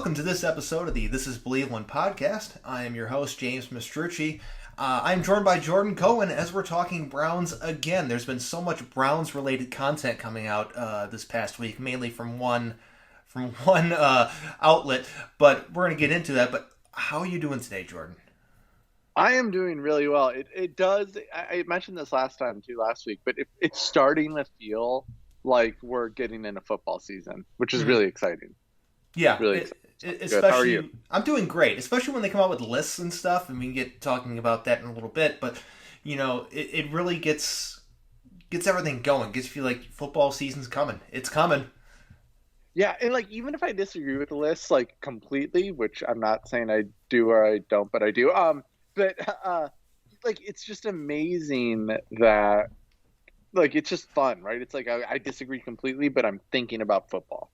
welcome to this episode of the This Is Believeland Podcast. I am your host, James Mastrucci. I'm joined by Jordan Cohen as we're talking Browns again. There's been so much Browns-related content coming out this past week, mainly from one outlet, but we're going to get into that. But how are you doing today, Jordan? I am doing really well. It does. I mentioned this last week, but it's starting to feel like we're getting into football season, which is really exciting. Yeah, really exciting. Especially, how are you? I'm doing great, especially when they come out with lists and stuff, and we can get talking about that in a little bit. But it really gets everything going. Gets you feel like football season's coming. It's coming. Yeah, and like even if I disagree with the list like completely, which I'm not saying I do or I don't, but I do. But like it's just amazing that like it's just fun, right? It's like I disagree completely, but I'm thinking about football.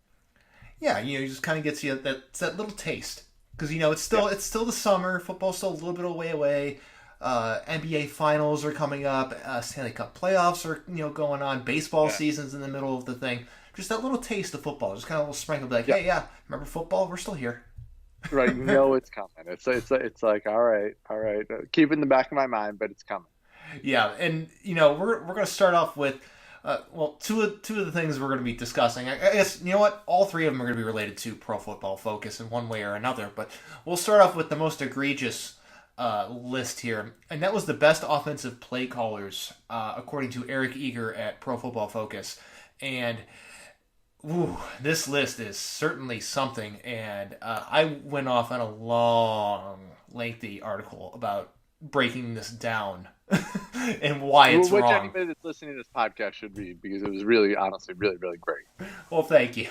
Yeah, it just kind of gets you that little taste because it's still the summer. Football's still a little bit away. NBA finals are coming up. Stanley Cup playoffs are going on. Baseball season's in the middle of the thing. Just that little taste of football, just kind of a little sprinkle, like, hey, yeah, remember football? We're still here. Right, it's coming. It's like all right, keep it in the back of my mind, but it's coming. Yeah, and we're going to start off with two of the things we're going to be discussing. I guess all three of them are going to be related to Pro Football Focus in one way or another. But we'll start off with the most egregious list here, and that was the best offensive play callers according to Eric Eager at Pro Football Focus, and. Ooh, this list is certainly something, and I went off on a long, lengthy article about breaking this down and why it's wrong. Which anybody that's listening to this podcast should read, because it was really, honestly, really, really great. Well, thank you.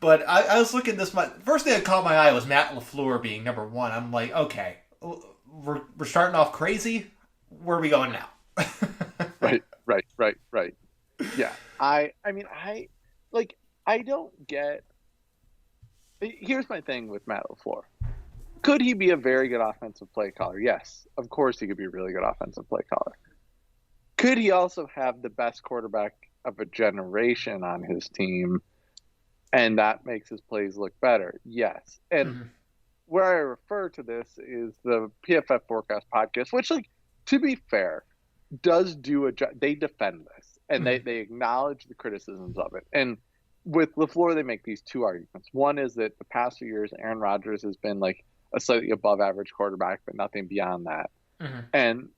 But I was looking at this. First thing that caught my eye was Matt LaFleur being number one. I'm like, okay, we're starting off crazy. Where are we going now? Right. Yeah. I don't get. Here's my thing with Matt LaFleur. Could he be a very good offensive play caller? Yes, of course he could be a really good offensive play caller. Could he also have the best quarterback of a generation on his team, and that makes his plays look better? Yes. And where I refer to this is the PFF Forecast podcast, which, like, to be fair, does do they defend this. And they acknowledge the criticisms of it. And with LaFleur, they make these two arguments. One is that the past few years, Aaron Rodgers has been like a slightly above average quarterback, but nothing beyond that. And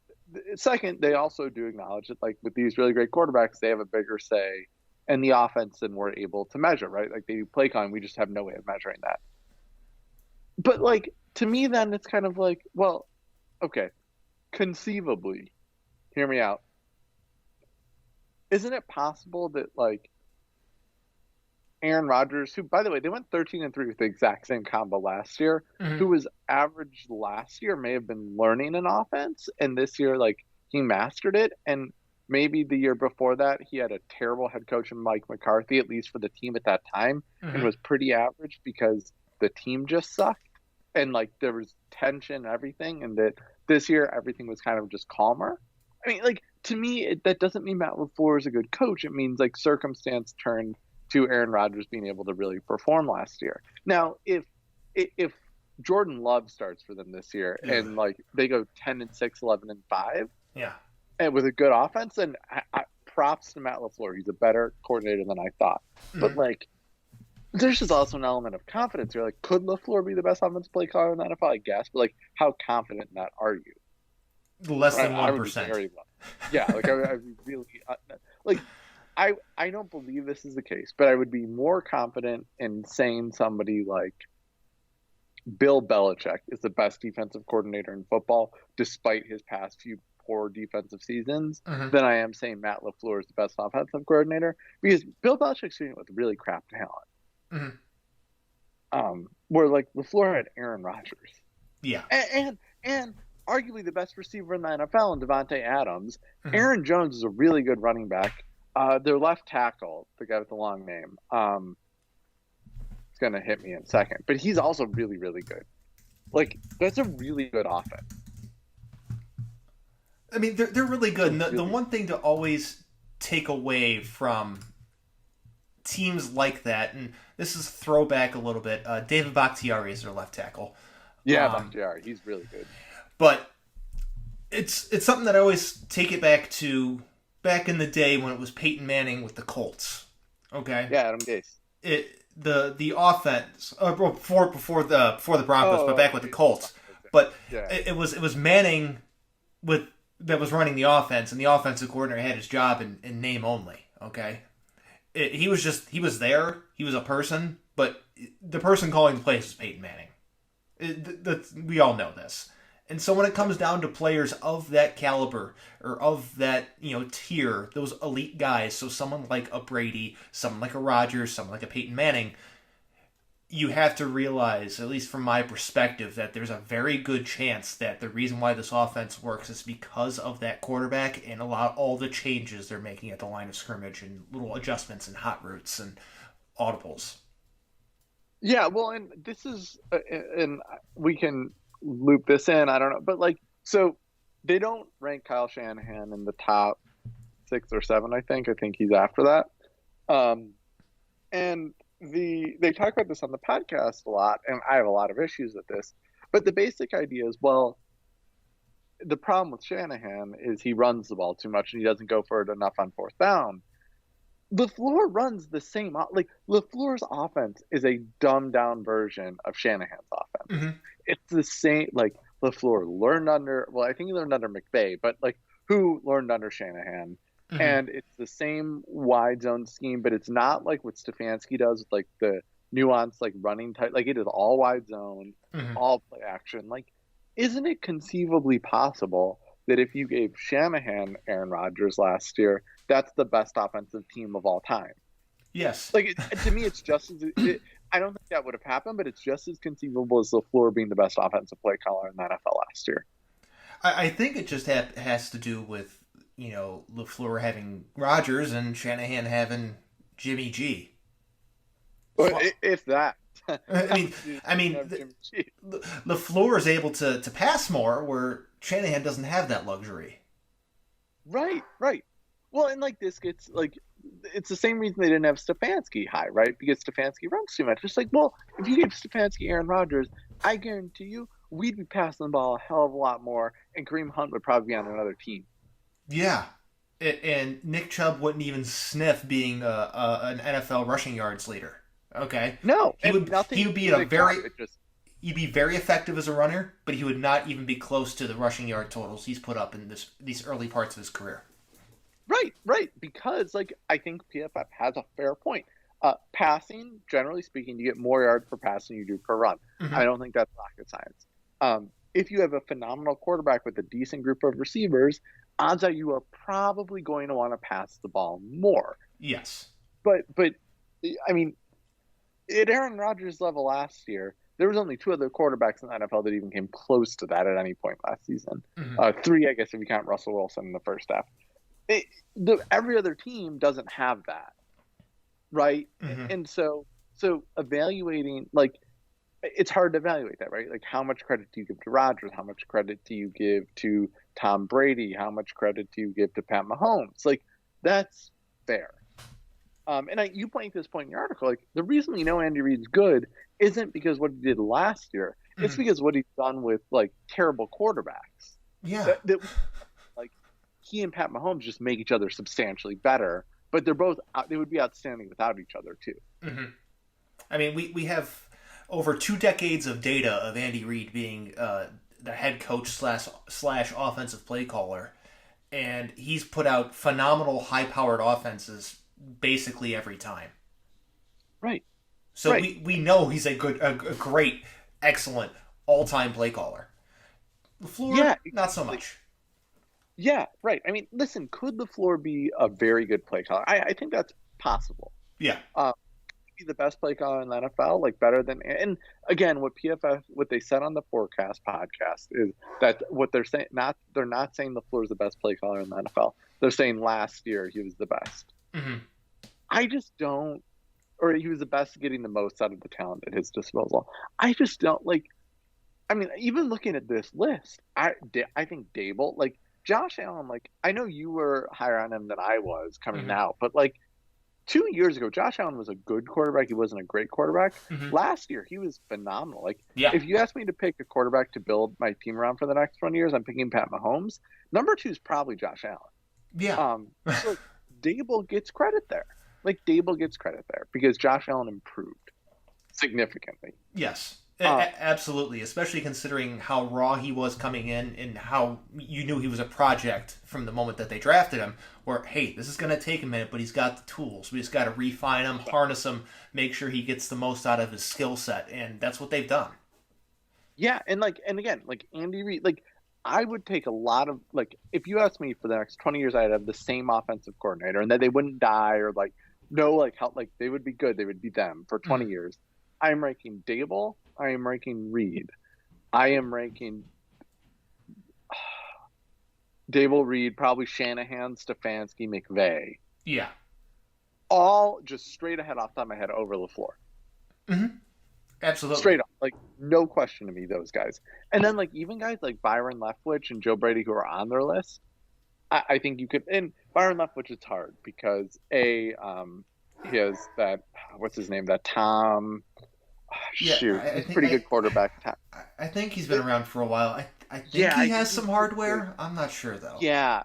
second, they also do acknowledge that like with these really great quarterbacks, they have a bigger say in the offense than we're able to measure, right? Like they do play calling, we just have no way of measuring that. But like to me, then it's kind of like, well, okay, conceivably, hear me out. Isn't it possible that, like, Aaron Rodgers, who, by the way, they went 13-3 with the exact same combo last year, who was average last year, may have been learning an offense, and this year, like, he mastered it, and maybe the year before that, he had a terrible head coach in Mike McCarthy, at least for the team at that time, and was pretty average because the team just sucked, and, like, there was tension and everything, and that this year, everything was kind of just calmer. I mean, like, to me, that doesn't mean Matt LaFleur is a good coach. It means, like, circumstance turned to Aaron Rodgers being able to really perform last year. Now, if Jordan Love starts for them this year and, like, they go 10-6, 11-5, and with a good offense, then I props to Matt LaFleur. He's a better coordinator than I thought. But, like, there's just also an element of confidence here. Like, could LaFleur be the best offensive play caller in the NFL? I guess. But, like, how confident in that are you? Less than 1%. Yeah, like I really like. I don't believe this is the case, but I would be more confident in saying somebody like Bill Belichick is the best defensive coordinator in football, despite his past few poor defensive seasons, than I am saying Matt LaFleur is the best offensive coordinator, because Bill Belichick's doing it with really crap talent. Where like LaFleur had Aaron Rodgers. Yeah, and arguably the best receiver in the NFL in Devontae Adams. Aaron Jones is a really good running back. Their left tackle, the guy with the long name, is going to hit me in a second. But he's also really, really good. Like, that's a really good offense. I mean, they're really good. And the one thing to always take away from teams like that, and this is throwback a little bit. David Bakhtiari is their left tackle. Yeah, Bakhtiari, he's really good. But it's something that I always take it back to back in the day when it was Peyton Manning with the Colts. Okay. Yeah, Adam Gase. The offense before the Broncos, but back with the Colts. But it was Manning that was running the offense, and the offensive coordinator had his job in name only. Okay. He was there. He was a person, but the person calling the plays was Peyton Manning. We all know this. And so when it comes down to players of that caliber or of that, tier, those elite guys, so someone like a Brady, someone like a Rodgers, someone like a Peyton Manning, you have to realize, at least from my perspective, that there's a very good chance that the reason why this offense works is because of that quarterback and all the changes they're making at the line of scrimmage and little adjustments and hot routes and audibles. Yeah, well, and this is, and we can loop this in, I don't know, but so they don't rank Kyle Shanahan in the top 6 or 7, I think he's after that, and they talk about this on the podcast a lot, and I have a lot of issues with this, but the basic idea is, well, the problem with Shanahan is he runs the ball too much and he doesn't go for it enough on 4th down. LaFleur runs the same, LaFleur's offense is a dumbed down version of Shanahan's offense. Mm-hmm. It's the same, LaFleur learned I think he learned under McVay, but who learned under Shanahan? Mm-hmm. And it's the same wide zone scheme, but it's not like what Stefanski does with the nuanced running type. It is all wide zone, mm-hmm. all play action. Isn't it conceivably possible that if you gave Shanahan Aaron Rodgers last year, that's the best offensive team of all time? Yes. To me, it's just as I don't think that would have happened, but it's just as conceivable as LaFleur being the best offensive play caller in the NFL last year. I think it just has to do with, LaFleur having Rodgers and Shanahan having Jimmy G. Well, if that. I mean, LaFleur is able to pass more, where Shanahan doesn't have that luxury. Right. Well, and this gets it's the same reason they didn't have Stefanski high, right? Because Stefanski runs too much. It's well, if you gave Stefanski Aaron Rodgers, I guarantee you we'd be passing the ball a hell of a lot more, and Kareem Hunt would probably be on another team. Yeah, and Nick Chubb wouldn't even sniff being an NFL rushing yards leader. Okay. No, he would be he'd be very effective as a runner, but he would not even be close to the rushing yard totals he's put up in these early parts of his career. Right. Because I think PFF has a fair point. Passing, generally speaking, you get more yards per pass than you do per run. Mm-hmm. I don't think that's rocket science. If you have a phenomenal quarterback with a decent group of receivers, odds are you are probably going to want to pass the ball more. Yes. But I mean, at Aaron Rodgers' level last year, there was only 2 other quarterbacks in the NFL that even came close to that at any point last season. Mm-hmm. 3, I guess, if you count Russell Wilson in the first half. Every other team doesn't have that, right? Mm-hmm. And so evaluating, it's hard to evaluate that, right? How much credit do you give to Rodgers? How much credit do you give to Tom Brady? How much credit do you give to Pat Mahomes? That's fair. And you point this point in your article, the reason we know Andy Reid's good isn't because what he did last year. Mm-hmm. It's because what he's done with terrible quarterbacks. Yeah. He and Pat Mahomes just make each other substantially better, but they would be outstanding without each other too. Mm-hmm. I mean, we have over 2 decades of data of Andy Reid being the head coach slash offensive play caller, and he's put out phenomenal high-powered offenses basically every time. Right. So we know he's a great, excellent all-time play caller. LaFleur, not so much. Yeah, right. I mean, listen, could LaFleur be a very good play caller? I think that's possible. Yeah. Be the best play caller in the NFL, better than. And again, what they said on the Forecast podcast is that what they're saying, they're not saying LaFleur is the best play caller in the NFL. They're saying last year he was the best. Mm-hmm. I just don't, or he was the best at getting the most out of the talent at his disposal. I just don't I mean, even looking at this list, I think Dable, Josh Allen, I know you were higher on him than I was coming out, but 2 years ago, Josh Allen was a good quarterback. He wasn't a great quarterback. Mm-hmm. Last year, he was phenomenal. Like, Yeah. if you ask me to pick a quarterback to build my team around for the next 20 years, I'm picking Pat Mahomes. Number 2 is probably Josh Allen. Yeah. So Dable gets credit there. Like, Dable gets credit there because Josh Allen improved significantly. Yes. Absolutely, especially considering how raw he was coming in and how you knew he was a project from the moment that they drafted him, where, hey, this is going to take a minute, but he's got the tools. We just got to refine him, harness him, make sure he gets the most out of his skill set, and that's what they've done. Yeah, and again, like Andy Reid, like I would take a lot of, like, if you asked me for the next 20 years, I'd have the same offensive coordinator and that they wouldn't die or like, no, like how, like they would be good. They would be them for 20 years. I am ranking Dable. I am ranking Reed. I am ranking Dable, Reed, probably Shanahan, Stefanski, McVay. Yeah. All just straight ahead off the top of my head over LaFleur. Mm-hmm. Absolutely. Straight up. Like, no question to me, those guys. And then, like, even guys like Byron Leftwich and Joe Brady who are on their list, I think you could. And Byron Leftwich, it's hard because, he has that, what's his name? That Tom. He's a pretty good quarterback. I think he's been around for a while. I think he has some hardware. I'm not sure though. Yeah,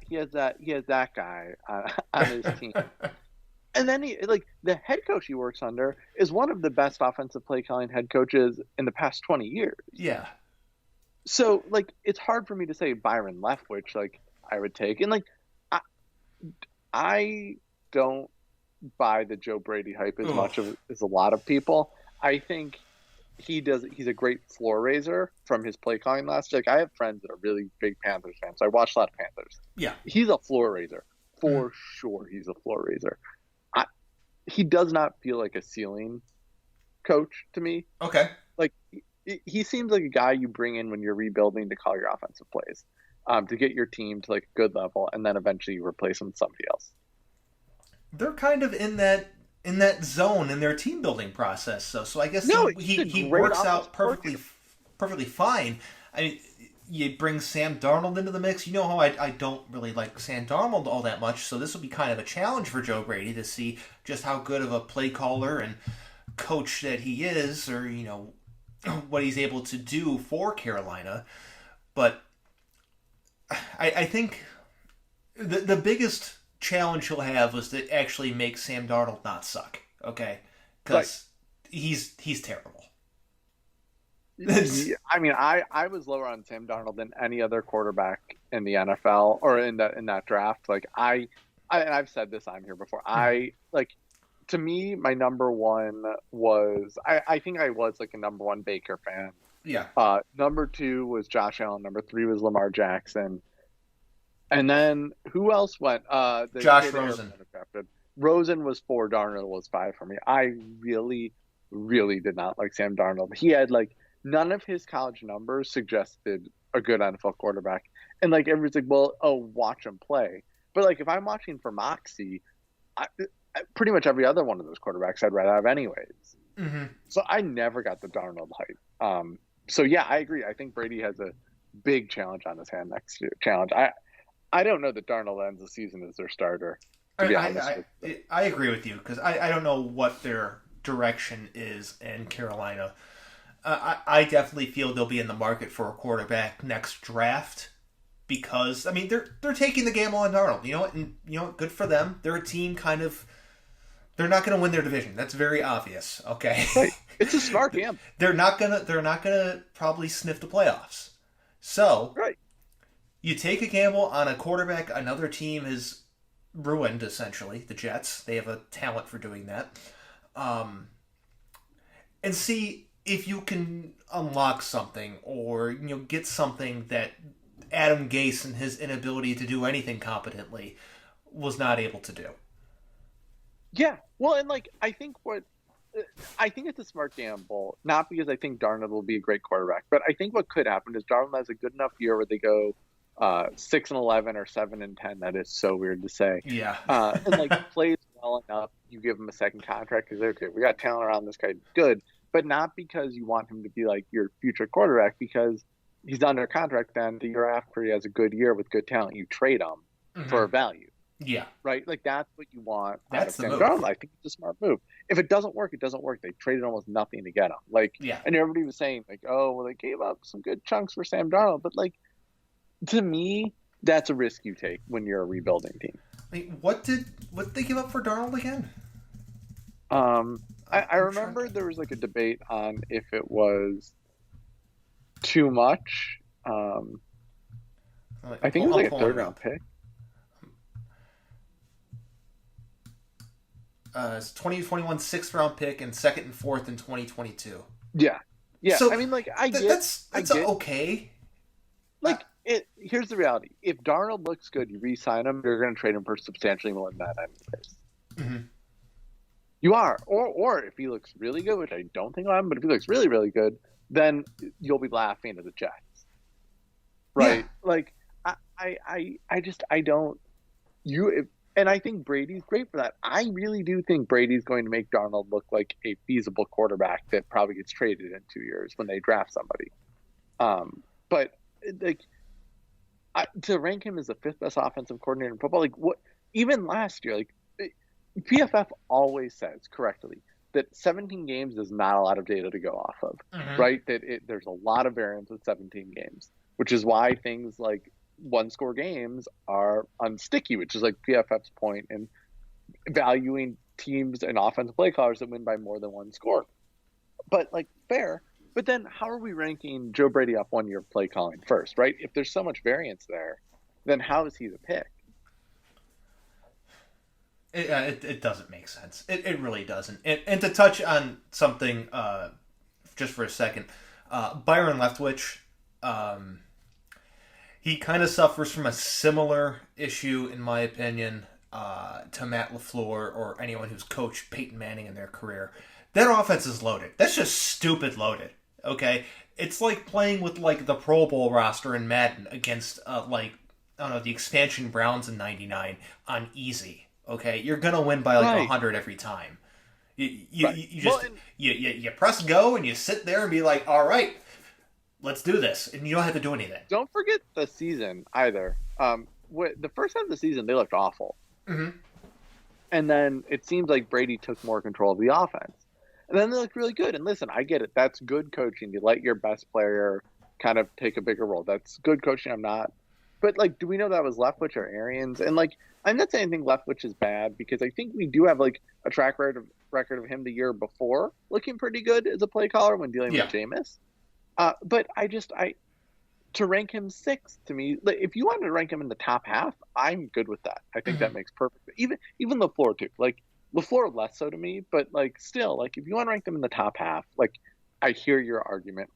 he has that guy on his team. And then the head coach he works under is one of the best offensive play calling head coaches in the past 20 years. Yeah. So like it's hard for me to say Byron Leftwich like I would take, and like I don't buy the Joe Brady hype as much as a lot of people. I think he's a great floor raiser from his play calling last year. Like I have friends that are really big Panthers fans. So I watch a lot of Panthers. Yeah. He's a floor raiser. For sure he's a floor raiser. He does not feel like a ceiling coach to me. Okay. Like he seems like a guy you bring in when you're rebuilding to call your offensive plays, to get your team to like a good level, and then eventually you replace him with somebody else. They're kind of in that zone in their team building process. So I guess he works out perfectly fine. I mean, you bring Sam Darnold into the mix. You know how I don't really like Sam Darnold all that much, so this will be kind of a challenge for Joe Brady to see just how good of a play caller and coach that he is, or what he's able to do for Carolina. But I think the biggest challenge he'll have was to actually make Sam Darnold not suck, okay? Because he's terrible. I mean, I was lower on Sam Darnold than any other quarterback in the NFL or in that draft. Like and I've said this on here before. To me, my number one was I think I was like a number one Baker fan. Yeah. Number 2 was Josh Allen. Number 3 was Lamar Jackson. And then who else went? Josh Rosen. Rosen was 4. Darnold was 5 for me. I really, really did not like Sam Darnold. He had like none of his college numbers suggested a good NFL quarterback. And like everybody's like, well, watch him play. But like if I'm watching for moxie, pretty much every other one of those quarterbacks I'd rather have anyways. Mm-hmm. So I never got the Darnold hype. So yeah, I agree. I think Brady has a big challenge on his hand next year. I don't know that Darnold ends the season as their starter. To be honest I agree with you because I don't know what their direction is in Carolina. I definitely feel they'll be in the market for a quarterback next draft because I mean they're taking the gamble on Darnold. You know what? And you know what? Good for them. They're a team kind of. They're not going to win their division. That's very obvious. Okay, right. It's a smart gamble. They're not gonna probably sniff the playoffs. So right. You take a gamble on a quarterback another team has ruined, essentially, the Jets. They have a talent for doing that. And see if you can unlock something or get something that Adam Gase and his inability to do anything competently was not able to do. Yeah. Well, and like I think it's a smart gamble, not because I think Darnold will be a great quarterback, but I think what could happen is Darnold has a good enough year where they go 6-11 or 7-10. That is so weird to say. Yeah. And like plays well enough, you give him a second contract because okay, we got talent around this guy, good, but not because you want him to be like your future quarterback because he's under contract. Then the year after he has a good year with good talent, you trade him for value. Yeah. right? Like that's what you want out of That's the Sam move. Darnold. I think it's a smart move. If it doesn't work, it doesn't work. They traded almost nothing to get him. Like, Yeah. and everybody was saying like, oh, well, they gave up some good chunks for Sam Darnold, but like to me, that's a risk you take when you're a rebuilding team. Wait, what did they give up for Darnold again? I remember there was like a debate on if it was too much. I think it was like a third round pick. It's 2021 6th round pick and second and fourth in 2022. Yeah. So I mean, like that's okay. Like here's the reality: if Darnold looks good, you re-sign him. You're going to trade him for substantially more than that, anyways. Mm-hmm. You are, or if he looks really good, which I don't think he'll happen, but if he looks really, really good, then you'll be laughing at the Jets, right? Yeah. Like I don't. And I think Brady's great for that. I really do think Brady's going to make Darnold look like a feasible quarterback that probably gets traded in 2 years when they draft somebody. But like to rank him as the 5th best offensive coordinator in football, like what? Even last year, like PFF always says correctly that 17 games is not a lot of data to go off of, right? That there's a lot of variance with 17 games, which is why things like one-score games are unsticky, which is like PFF's point in valuing teams and offensive play callers that win by more than one score. But like fair. But then how are we ranking Joe Brady off 1 year play calling first, right? If there's so much variance there, then how is he the pick? It doesn't make sense. It really doesn't. And to touch on something just for a second, Byron Leftwich, he kind of suffers from a similar issue, in my opinion, to Matt LaFleur or anyone who's coached Peyton Manning in their career. That offense is loaded. That's just stupid loaded. Okay, it's like playing with like the Pro Bowl roster in Madden against like I don't know the expansion Browns in '99 on easy. Okay, you're gonna win by like 100 every time. You just you press go and you sit there and be like, all right, let's do this, and you don't have to do anything. Don't forget the season either. The first half of the season they looked awful, and then it seems like Brady took more control of the offense, and then they looked really good. And listen, I get it. That's good coaching. You let your best player kind of take a bigger role. That's good coaching. I'm not. But, like, do we know that was Leftwich or Arians? And, like, I'm not saying anything Leftwich is bad because I think we do have, like, a track record of him the year before looking pretty good as a play caller when dealing with Jameis. But to rank him 6th to me, like, if you wanted to rank him in the top half, I'm good with that. I think that makes perfect. Even LaFleur, too. Like, LaFleur less so to me, but, like, still, like, if you want to rank them in the top half, like, I hear your argument.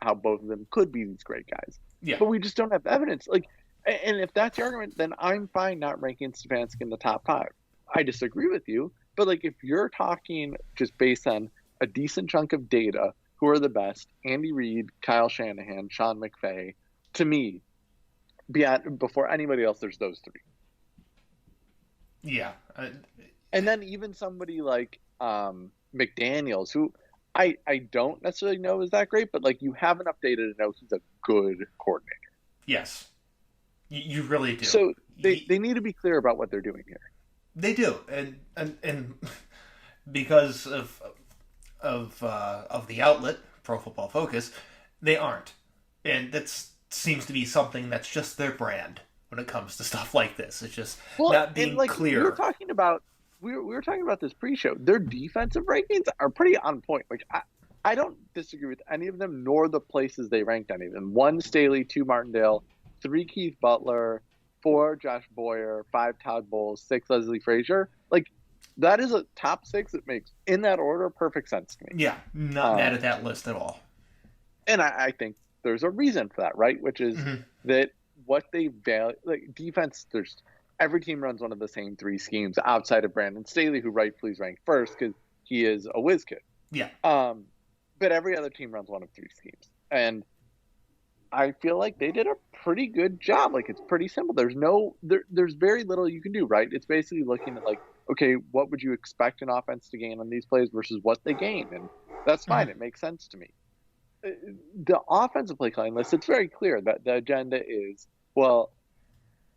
How both of them could be these great guys. Yeah. But we just don't have evidence. Like, and if that's your argument, then I'm fine not ranking Stefanski in the top 5. I disagree with you, but like if you're talking just based on a decent chunk of data, who are the best? Andy Reid, Kyle Shanahan, Sean McVay. To me, before anybody else, there's those 3. Yeah. And then even somebody like McDaniels, who I don't necessarily know is that great, but like you have enough data to know he's a good coordinator. Yes, you really do. So they need to be clear about what they're doing here. They do, and because of the outlet Pro Football Focus, they aren't, and that seems to be something that's just their brand when it comes to stuff like this. It's just not being clear. We were talking about this pre-show. Their defensive rankings are pretty on point. Like I don't disagree with any of them, nor the places they ranked any of them. 1 Staley, 2 Martindale, 3 Keith Butler, 4 Josh Boyer, 5 Todd Bowles, 6 Leslie Frazier. Like that is a top 6 that makes, in that order, perfect sense to me. Yeah, not mad at that list at all. And I think there's a reason for that, right? Which is that what they value, like defense, every team runs one of the same 3 schemes outside of Brandon Staley, who rightfully is ranked first because he is a whiz kid. Yeah. But every other team runs one of 3 schemes. And I feel like they did a pretty good job. Like, it's pretty simple. There's very little you can do, right? It's basically looking at, like, okay, what would you expect an offense to gain on these plays versus what they gain? And that's fine. It makes sense to me. The offensive play calling list, it's very clear that the agenda is, well,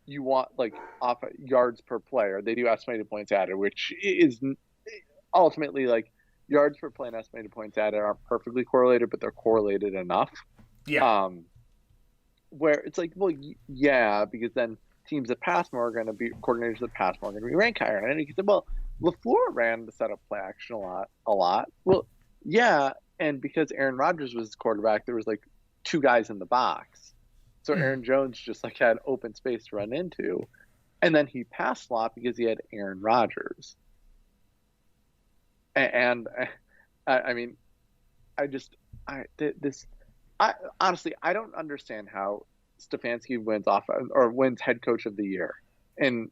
you want like off yards per player. They do estimated points added, which is ultimately like yards per play and estimated points added are perfectly correlated, but they're correlated enough. Yeah. Where it's like, well, yeah, because then teams that pass more are going to be coordinators that pass more are going to be ranked higher. And you can say, well, LaFleur ran the setup play action a lot. Well, yeah, and because Aaron Rodgers was his quarterback, there was like two guys in the box. So Aaron Jones just like had open space to run into. And then he passed a lot because he had Aaron Rodgers. And I mean, honestly, I don't understand how Stefanski wins head coach of the year and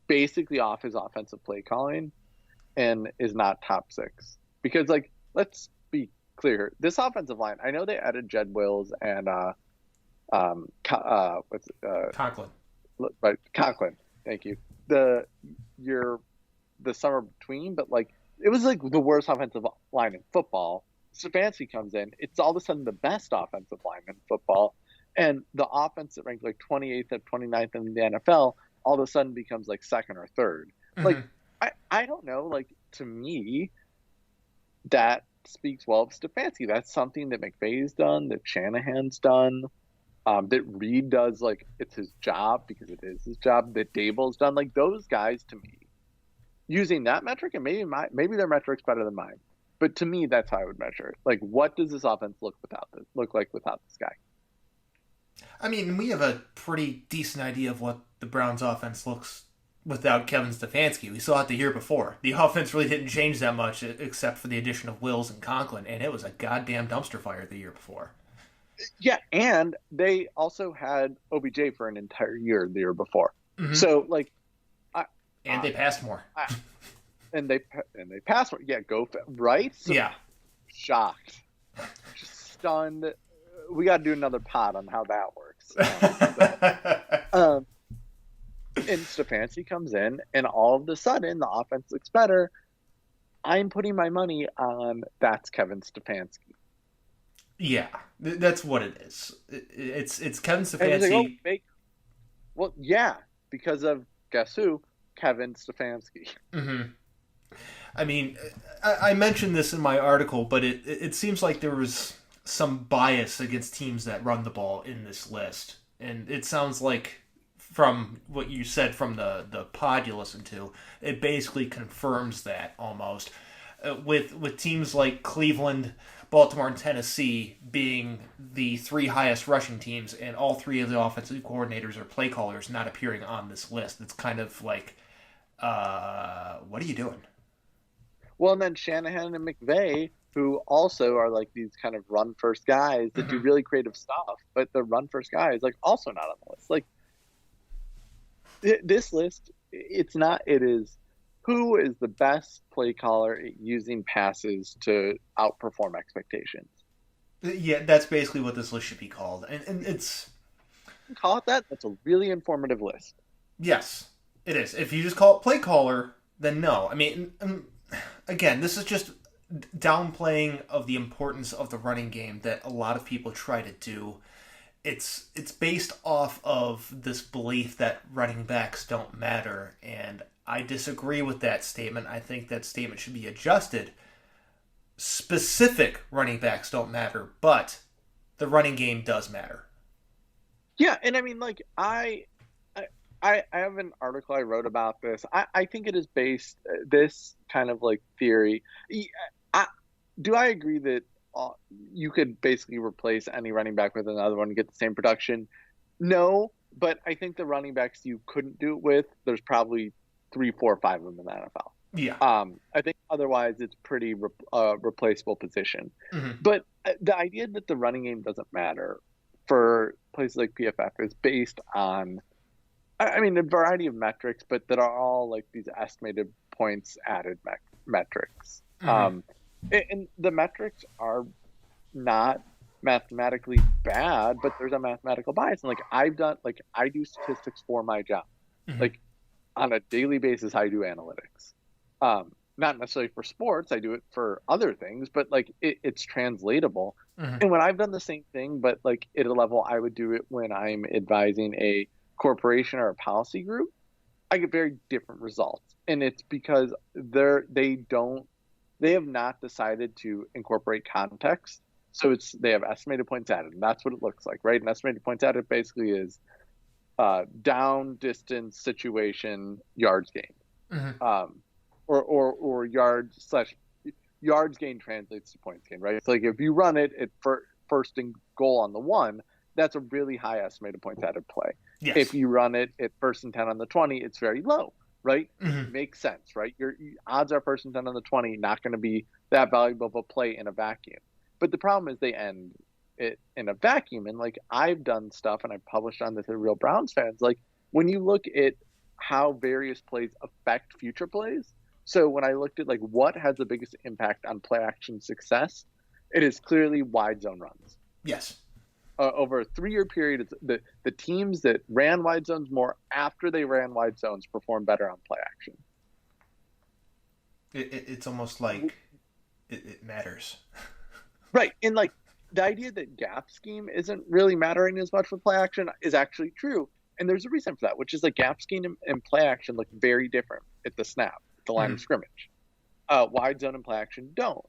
basically off his offensive play calling and is not top 6. Because like, let's be clear, this offensive line, I know they added Jed Wills and Conklin. Right, Conklin. Thank you. The summer between, but like it was like the worst offensive line in football. Stefanski comes in, it's all of a sudden the best offensive line in football, and the offense that ranked like 28th or 29th in the NFL all of a sudden becomes like second or third. Like I don't know. Like to me, that speaks well of Stefanski. That's something that McVay's done, that Shanahan's done. That Reed does, like it's his job because it is his job. That Dable's done, like those guys to me, using that metric, and maybe their metric's better than mine, but to me that's how I would measure it. Like, what does this offense look like without this guy? I mean, we have a pretty decent idea of what the Browns' offense looks without Kevin Stefanski. We saw it the year before. The offense really didn't change that much except for the addition of Wills and Conklin, and it was a goddamn dumpster fire the year before. Yeah, and they also had OBJ for an entire year the year before. So like, they passed more. and they passed more. Yeah, right. So, yeah, shocked, just stunned. We got to do another pod on how that works. And Stefanski comes in, and all of a sudden the offense looks better. I'm putting my money on that's Kevin Stefanski. Yeah, that's what it is. It's Kevin Stefanski. Like, well, yeah, because of guess who? Kevin Stefanski. I mean, I mentioned this in my article, but it seems like there was some bias against teams that run the ball in this list, and it sounds like from what you said from the pod you listened to, it basically confirms that almost. With teams like Cleveland, Baltimore, and Tennessee being the 3 highest rushing teams, and all 3 of the offensive coordinators or play callers not appearing on this list, it's kind of like, what are you doing? Well, and then Shanahan and McVay, who also are like these kind of run first guys that do really creative stuff, but the run first guy is like also not on the list. Like this list, it is who is the best play caller at using passes to outperform expectations. Yeah, that's basically what this list should be called, and it's call it that. That's a really informative list. Yes, it is. If you just call it play caller, then no. I mean, again, this is just downplaying of the importance of the running game that a lot of people try to do. It's based off of this belief that running backs don't matter, and I disagree with that statement. I think that statement should be adjusted. Specific running backs don't matter, but the running game does matter. Yeah, and I mean, like, I have an article I wrote about this. I think it is based, this kind of like theory. Do I agree that you could basically replace any running back with another one and get the same production? No, but I think the running backs you couldn't do it with, there's probably 3, 4, 5 of them in the NFL. Yeah. I think otherwise it's pretty replaceable position. But the idea that the running game doesn't matter for places like PFF is based on, I mean, a variety of metrics, but that are all like these estimated points added metrics. And the metrics are not mathematically bad, but there's a mathematical bias. And like I do statistics for my job. Like on a daily basis, I do analytics. Not necessarily for sports, I do it for other things, but like it's translatable. And when I've done the same thing, but like at a level I would do it when I'm advising a corporation or a policy group, I get very different results. And it's because they have not decided to incorporate context. So they have estimated points added, and that's what it looks like, right? And estimated points added basically is down, distance, situation, yards gained. Mm-hmm. Or yards gained translates to points gained, right? It's like if you run it at first and goal on the 1, that's a really high estimated points added play. Yes. If you run it at first and 10 on the 20, it's very low, right? Mm-hmm. Makes sense, right? Your odds are first and 10 on the 20, not going to be that valuable of a play in a vacuum. But the problem is they end it in a vacuum. And like I've done stuff and I've published on this at Real Browns fans, like when you look at how various plays affect future plays. So when I looked at like what has the biggest impact on play action success, it is clearly wide zone runs. Yes. Over a 3-year period, it's the teams that ran wide zones more after they ran wide zones perform better on play action. It's almost like it matters. Right. And like the idea that gap scheme isn't really mattering as much with play action is actually true. And there's a reason for that, which is like gap scheme and play action look very different at the snap, the line of scrimmage. Wide zone and play action don't.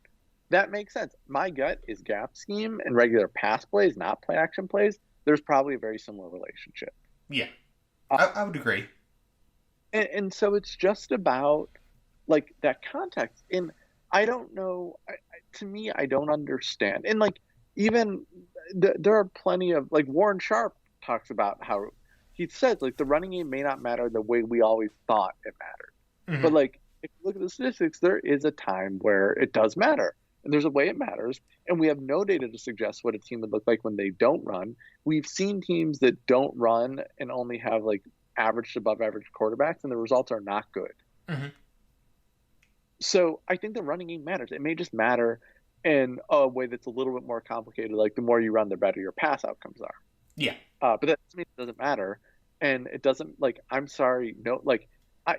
That makes sense. My gut is gap scheme and regular pass plays, not play action plays. There's probably a very similar relationship. Yeah, I would agree. And so it's just about like that context. And I don't know. To me, I don't understand. And like even there are plenty of like Warren Sharp talks about how he says like the running game may not matter the way we always thought it mattered. Mm-hmm. But like if you look at the statistics, there is a time where it does matter. And there's a way it matters. And we have no data to suggest what a team would look like when they don't run. We've seen teams that don't run and only have like average to above average quarterbacks, and the results are not good. Mm-hmm. So I think the running game matters. It may just matter in a way that's a little bit more complicated. Like the more you run, the better your pass outcomes are. Yeah. But that doesn't mean it doesn't matter. And it doesn't like, I'm sorry. No, like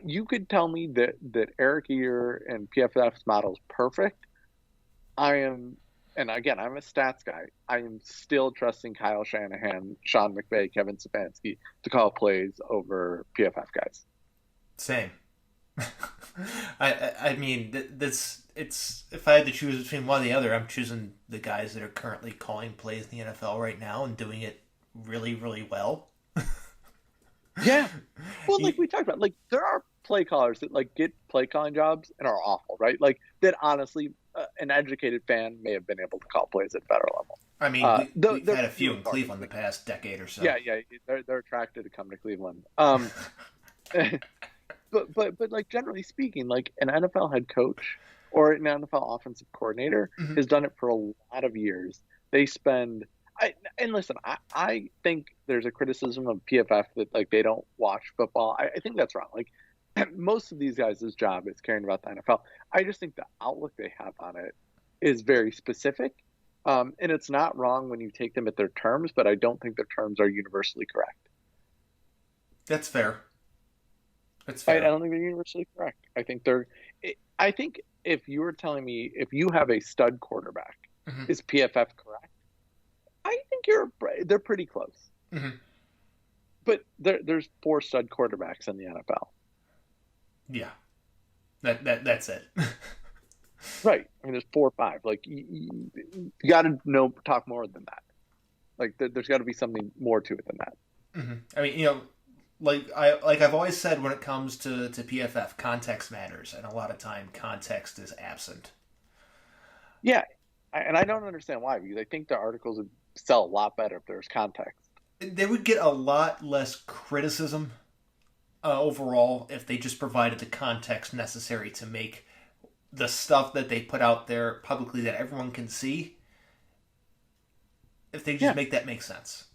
you could tell me that Eric Ear and PFF's model is perfect. And again, I'm a stats guy. I am still trusting Kyle Shanahan, Sean McVay, Kevin Stefanski to call plays over PFF guys. Same. I mean, it's if I had to choose between one or the other, I'm choosing the guys that are currently calling plays in the NFL right now and doing it really, really well. Yeah. Well, like we talked about, like there are play callers that like get play calling jobs and are awful, right? Like that honestly, an educated fan may have been able to call plays at a better level. I mean, we've had a few in Cleveland the past decade or so. Yeah, they're attracted to come to Cleveland. But like generally speaking, like an NFL head coach or an NFL offensive coordinator has done it for a lot of years. They spend. And listen, I think there's a criticism of PFF that like they don't watch football. I think that's wrong. Like most of these guys' job is caring about the NFL. I just think the outlook they have on it is very specific. And it's not wrong when you take them at their terms, but I don't think their terms are universally correct. That's fair. That's fair. I don't think they're universally correct. I think if you were telling me if you have a stud quarterback, is PFF correct? I think they're pretty close. Mm-hmm. But there's 4 stud quarterbacks in the NFL. Yeah. That's it. Right. I mean, there's 4 or 5. Like you got to talk more than that. Like there's got to be something more to it than that. Mm-hmm. I mean, I've always said when it comes to PFF, context matters, and a lot of time context is absent. Yeah, and I don't understand why, because I think the articles would sell a lot better if there's context. They would get a lot less criticism overall if they just provided the context necessary to make the stuff that they put out there publicly that everyone can see. If they just make that make sense.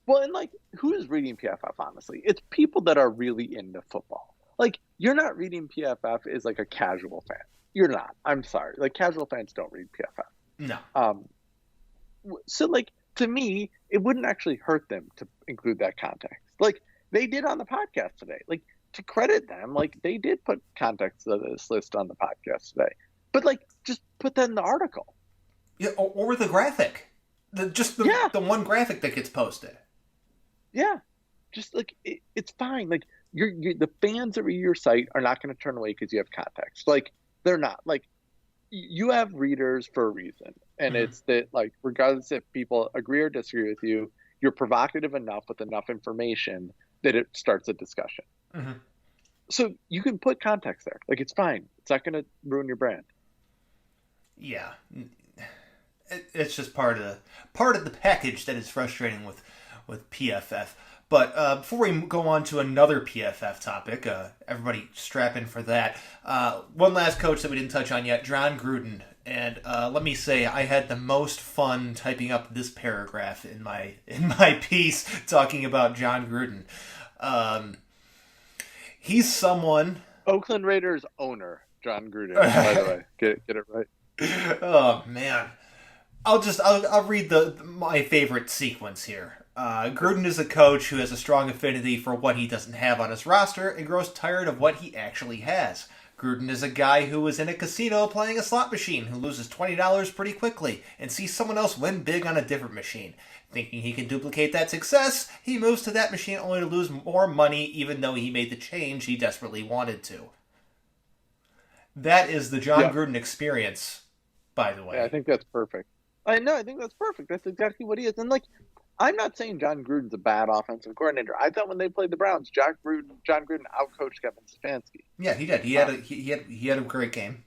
Well, and like, who is reading PFF, honestly? It's people that are really into football. Like, you're not reading PFF as like a casual fan. You're not. I'm sorry. Like, casual fans don't read PFF. No. So, like, to me, it wouldn't actually hurt them to include that context. Like, they did on the podcast today. Like, to credit them, like, they did put context of this list on the podcast today. But, like, just put that in the article. Yeah, or the graphic. The one graphic that gets posted. Yeah. just like it's fine. Like the fans that read your site are not going to turn away because you have context. Like they're not. Like you have readers for a reason, and it's that like regardless if people agree or disagree with you, you're provocative enough with enough information that it starts a discussion. So you can put context there. Like it's fine. It's not going to ruin your brand. Yeah, it's just part of the package that is frustrating with PFF. But before we go on to another PFF topic, everybody strap in for that. One last coach that we didn't touch on yet, Jon Gruden. And let me say, I had the most fun typing up this paragraph in my piece talking about Jon Gruden. He's someone. Oakland Raiders owner Jon Gruden. By the way, get it right. Oh man, I'll read my favorite sequence here. Gruden is a coach who has a strong affinity for what he doesn't have on his roster and grows tired of what he actually has. Gruden is a guy who is in a casino playing a slot machine who loses $20 pretty quickly and sees someone else win big on a different machine. Thinking he can duplicate that success, he moves to that machine only to lose more money even though he made the change he desperately wanted to. That is the Jon Gruden experience, by the way. Yeah, I think that's perfect. I think that's perfect. That's exactly what he is. And like, I'm not saying Jon Gruden's a bad offensive coordinator. I thought when they played the Browns, Jon Gruden outcoached Kevin Stefanski. Yeah, he did. He had a great game.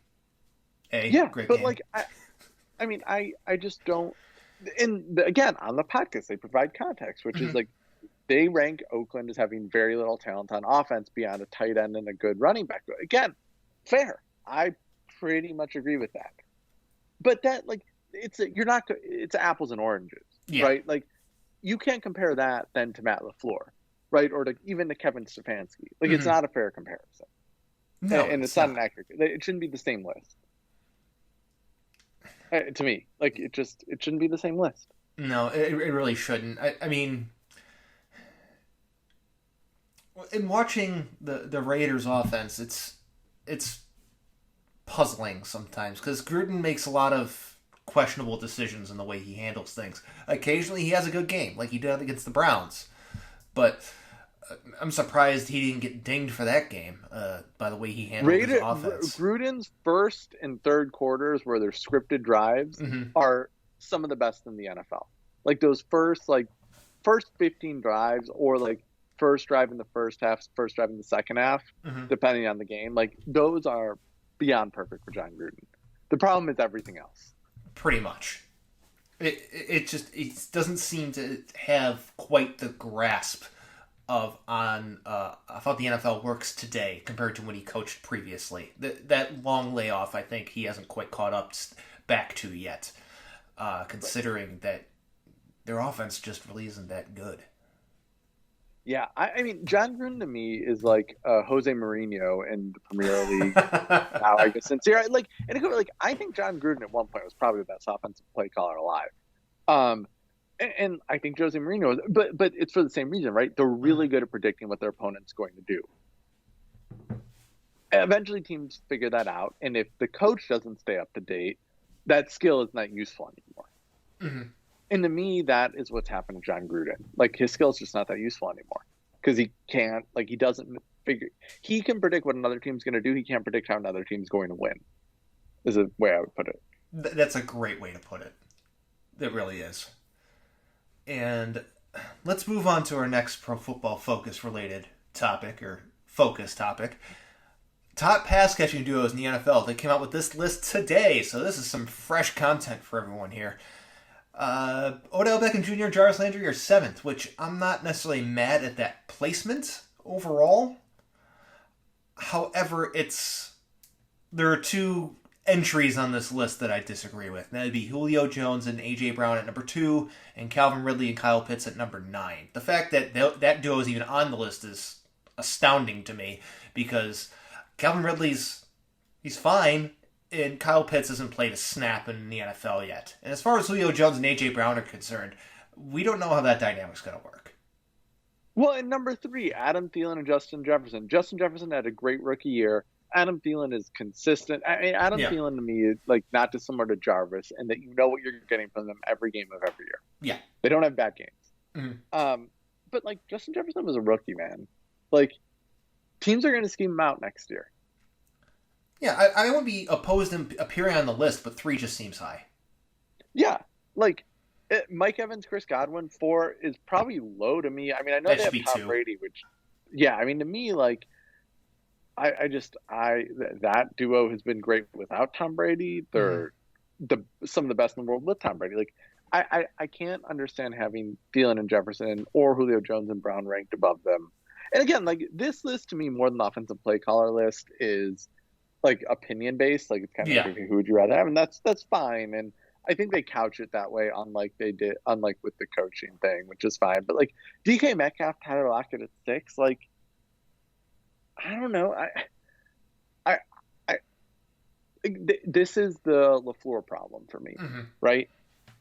Great game. But like, I just don't. And again, on the podcast, they provide context, which is like they rank Oakland as having very little talent on offense beyond a tight end and a good running back. Again, fair. I pretty much agree with that. But that like it's apples and oranges, right? Like you can't compare that then to Matt LaFleur, right? Or even to Kevin Stefanski. Like it's not a fair comparison. No, and it's not an accurate. It shouldn't be the same list. To me, like it shouldn't be the same list. No, it really shouldn't. I mean, in watching the Raiders offense, it's puzzling sometimes because Gruden makes a lot of questionable decisions in the way he handles things. Occasionally he has a good game, like he did against the Browns, but I'm surprised he didn't get dinged for that game by the way he handled his offense. Gruden's first and third quarters, where their scripted drives, are some of the best in the NFL. Like those first 15 drives, or like first drive in the first half, first drive in the second half, depending on the game. Like those are beyond perfect for Jon Gruden. The problem is everything else. Pretty much. It doesn't seem to have quite the grasp of how the NFL works today compared to when he coached previously. That long layoff, I think he hasn't quite caught up back to yet, considering that their offense just really isn't that good. Yeah, I mean, Jon Gruden to me is like Jose Mourinho in the Premier League now, I guess, since like, and like I think Jon Gruden at one point was probably the best offensive play caller alive. And I think Jose Mourinho, but it's for the same reason, right? They're really good at predicting what their opponent's going to do. Eventually, teams figure that out, and if the coach doesn't stay up to date, that skill is not useful anymore. And to me, that is what's happened to Jon Gruden. Like his skill is just not that useful anymore because he can't, like he doesn't figure. He can predict what another team's going to do. He can't predict how another team's going to win. Is the way I would put it. That's a great way to put it. It really is. And let's move on to our next Pro Football Focus related topic, or focus topic. Top pass catching duos in the NFL. They came out with this list today, so this is some fresh content for everyone here. Odell Beckham Jr., Jarvis Landry are 7th, which I'm not necessarily mad at that placement overall. However, there are two entries on this list that I disagree with. That would be Julio Jones and A.J. Brown at number 2, and Calvin Ridley and Kyle Pitts at number 9. The fact that that duo is even on the list is astounding to me, because Calvin Ridley's fine, and Kyle Pitts hasn't played a snap in the NFL yet. And as far as Julio Jones and A.J. Brown are concerned, we don't know how that dynamic's going to work. Well, at number 3, Adam Thielen and Justin Jefferson. Justin Jefferson had a great rookie year. Adam Thielen is consistent. I mean, Thielen to me is like not dissimilar to Jarvis, and that you know what you're getting from them every game of every year. Yeah. They don't have bad games. but like Justin Jefferson was a rookie, man. Like teams are going to scheme him out next year. Yeah, I wouldn't be opposed to him appearing on the list, but 3 just seems high. Yeah, like Mike Evans, Chris Godwin, 4 is probably low to me. I mean, I know That they should have be Tom 2. Brady, which, yeah, I mean, to me, like, that duo has been great without Tom Brady. They're some of the best in the world with Tom Brady. Like, I can't understand having Thielen and Jefferson or Julio Jones and Brown ranked above them. And again, like this list to me, more than the offensive play caller list, is like opinion based. Like it's kind of like, okay, who would you rather have? And that's fine. And I think they couch it that way, unlike with the coaching thing, which is fine. But like DK Metcalf, Tyler Lockett at 6, like I don't know. This is the LaFleur problem for me, right?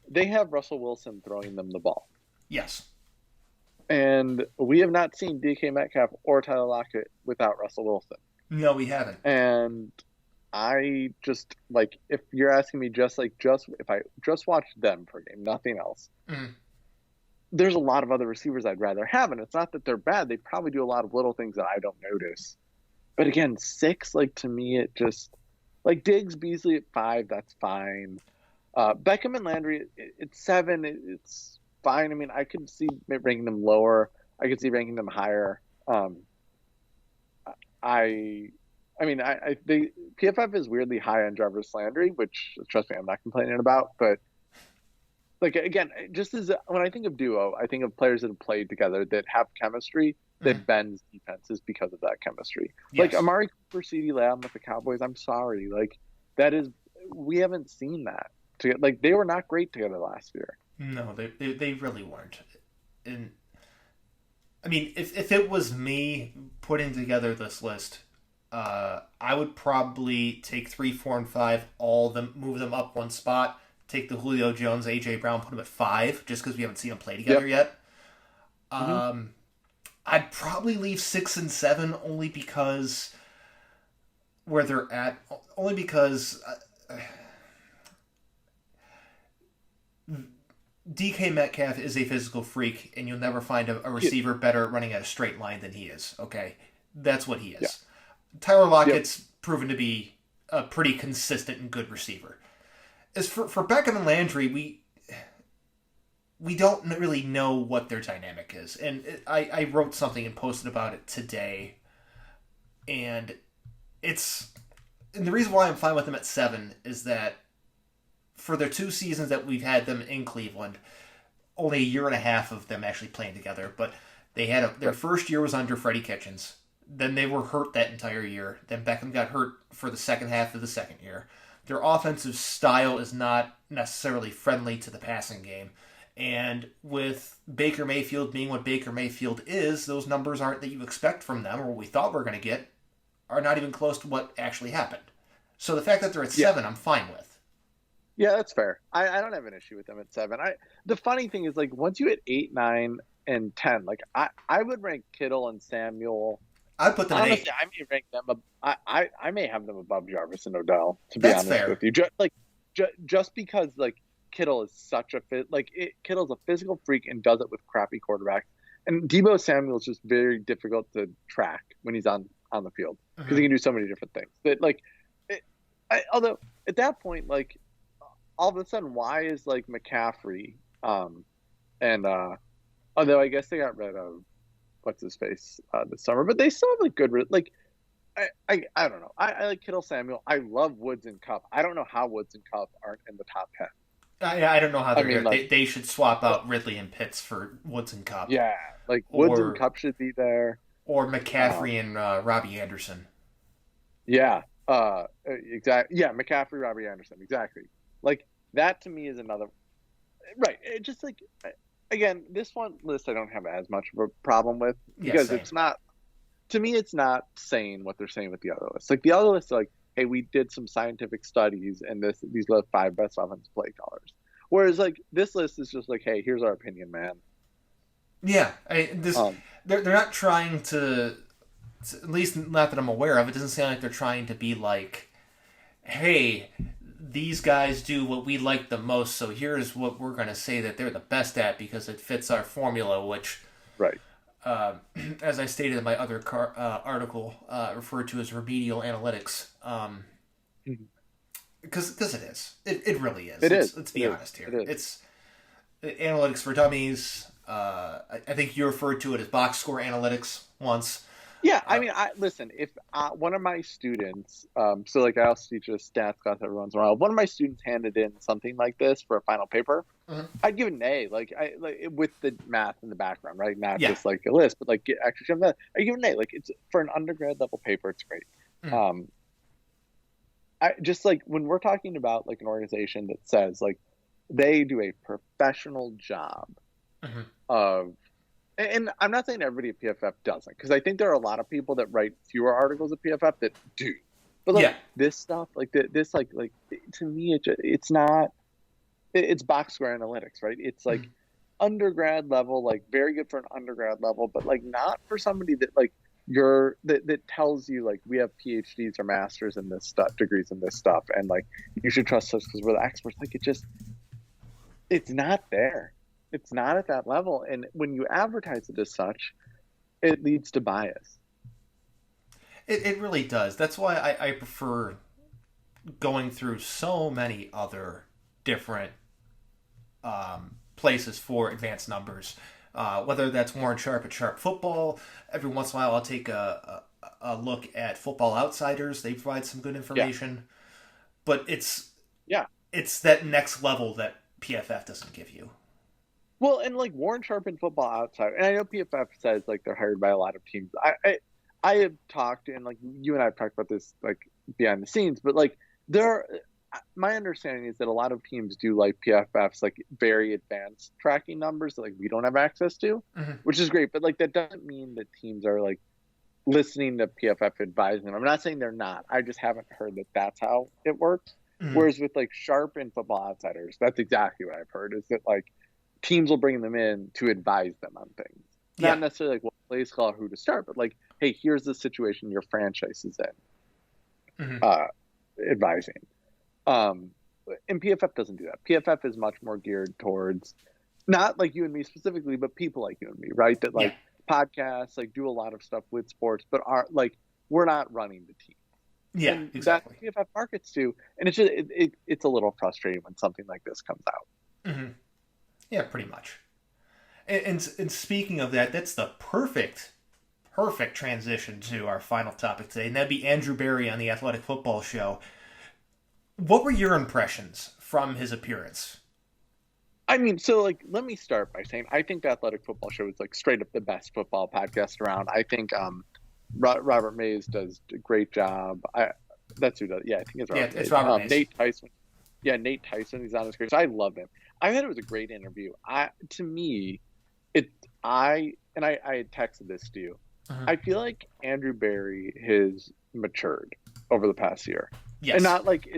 They have Russell Wilson throwing them the ball. Yes. And we have not seen DK Metcalf or Tyler Lockett without Russell Wilson. No, we haven't. And I just, like, if you're asking me if I just watched them for a game, nothing else, there's a lot of other receivers I'd rather have. And it's not that they're bad. They probably do a lot of little things that I don't notice. But again, 6, like, to me, it just, like, Diggs, Beasley at 5, that's fine. Beckham and Landry at 7, it's fine. I mean, I could see ranking them lower. I could see ranking them higher. PFF is weirdly high on Jarvis Landry, which, trust me, I'm not complaining about. But like again, just as when I think of duo, I think of players that have played together that have chemistry that bends defenses because of that chemistry. Yes. Like Amari Cooper, CeeDee Lamb with the Cowboys. I'm sorry, like we haven't seen that. Like they were not great together last year. No, they really weren't. And I mean, if it was me putting together this list, I would probably take 3, 4, and 5, all of them, move them up one spot, take the Julio Jones, AJ Brown, put them at 5, just because we haven't seen them play together yet. I'd probably leave 6 and 7 only because where they're at, only because DK Metcalf is a physical freak, and you'll never find a receiver better running at a straight line than he is. Okay, that's what he is. Yeah. Tyler Lockett's proven to be a pretty consistent and good receiver. As for Beckham and Landry, we don't really know what their dynamic is, and I wrote something and posted about it today, and the reason why I'm fine with them at 7 is that for their 2 seasons that we've had them in Cleveland, only a year and a half of them actually playing together. But they had their first year was under Freddie Kitchens. Then they were hurt that entire year. Then Beckham got hurt for the second half of the second year. Their offensive style is not necessarily friendly to the passing game. And with Baker Mayfield being what Baker Mayfield is, those numbers aren't that you expect from them, or what we thought we were going to get, are not even close to what actually happened. So the fact that they're at 7, I'm fine with. Yeah, that's fair. I don't have an issue with them at 7. The funny thing is, like, once you hit 8, 9, and 10, like, I would rank Kittle and Samuel. I'd put them at 8. I may rank them. I may have them above Jarvis and Odell. To be honest with you, just because like Kittle is such a Kittle's a physical freak and does it with crappy quarterbacks, and Deebo Samuel is just very difficult to track when he's on the field because he can do so many different things. But although at that point, like, all of a sudden, why is like McCaffrey, although I guess they got rid of what's his face this summer, but they still have like good, like, I don't know. I like Kittle, Samuel. I love Woods and Kupp. I don't know how Woods and Kupp aren't in the top 10. I don't know how they're they should swap out Ridley and Pitts for Woods and Kupp. Yeah, like Woods and Kupp should be there. Or McCaffrey and Robbie Anderson. Yeah, exactly. Yeah, McCaffrey, Robbie Anderson, exactly. Like, that to me is another... Right, it just like... Again, this one list I don't have as much of a problem with because it's not... To me, it's not saying what they're saying with the other lists. Like, the other lists are like, hey, we did some scientific studies and these are the 5 best offensive play callers. Whereas, like, this list is just like, hey, here's our opinion, man. Yeah, they're not trying to, at least not that I'm aware of, it doesn't sound like they're trying to be like, hey, these guys do what we like the most, so here's what we're going to say that they're the best at because it fits our formula, which Right. uh, as I stated in my other article, referred to as remedial analytics. Mhm. Because it is. It really is. It is. Let's be It is. honest here. It is. It's analytics for dummies. I think you referred to it as box score analytics once. Yeah, I mean, listen. If one of my students, so like I also teach a stats class every once in a while. One of my students handed in something like this for a final paper. Mhm. I'd give it an A, like with the math in the background, right? Not Yeah. just like a list, but like actually show that. I give it an A. Like it's for an undergrad level paper, it's great. Mhm. I just like when we're talking about like an organization that says like they do a professional job Mhm. of, and I'm not saying everybody at PFF doesn't, because I think there are a lot of people that write fewer articles at PFF that do, but like Yeah. this stuff, like this, like to me, it's not, it's box score analytics, right? It's like Mhm. undergrad level, like very good for an undergrad level, but like not for somebody that like that tells you like we have PhDs or masters in this stuff, degrees in this stuff, and like you should trust us because we're the experts. Like it's not there. It's not at that level. And when you advertise it as such, it leads to bias. It really does. That's why I prefer going through so many other different places for advanced numbers. Whether that's Warren Sharp at Sharp Football. Every once in a while, I'll take a look at Football Outsiders. They provide some good information. But it's Yeah. that next level that PFF doesn't give you. Well, and like Warren Sharp and Football Outside, and I know PFF says like they're hired by a lot of teams. I have talked, and like you and I have talked about this like behind the scenes, but like there, my understanding is that a lot of teams do like PFF's like very advanced tracking numbers that like we don't have access to, Mhm. which is great. But like that doesn't mean that teams are like listening to PFF advising them. I'm not saying they're not. I just haven't heard that that's how it works. Mhm. Whereas with like Sharp and Football Outsiders, that's exactly what I've heard. Is that like teams will bring them in to advise them on things, Yeah. not necessarily like what plays call or who to start, but like, hey, here's the situation your franchise is in, Mhm. advising. And PFF doesn't do that. PFF is much more geared towards not like you and me specifically, but people like you and me, right? That like podcasts, like do a lot of stuff with sports, but are like we're not running the team. Yeah, And exactly. that PFF markets do, and it's just it's a little frustrating when something like this comes out. Mm-hmm. Yeah, pretty much. And speaking of that, that's the perfect transition to our final topic today, and that'd be Andrew Berry on the Athletic Football Show. What were your impressions from his appearance? I mean, so like, let me start by saying I think the Athletic Football Show is like straight up the best football podcast around. I think Robert Mays does a great job. That's who does. Yeah, I think it's Robert. Yeah, it's Robert Mays. Nate Tyson. Yeah, Nate Tyson. He's on his great. So I love him. I thought it was a great interview. To me, I had texted this to you. Uh-huh. I feel like Andrew Berry has matured over the past year. Yes. And not like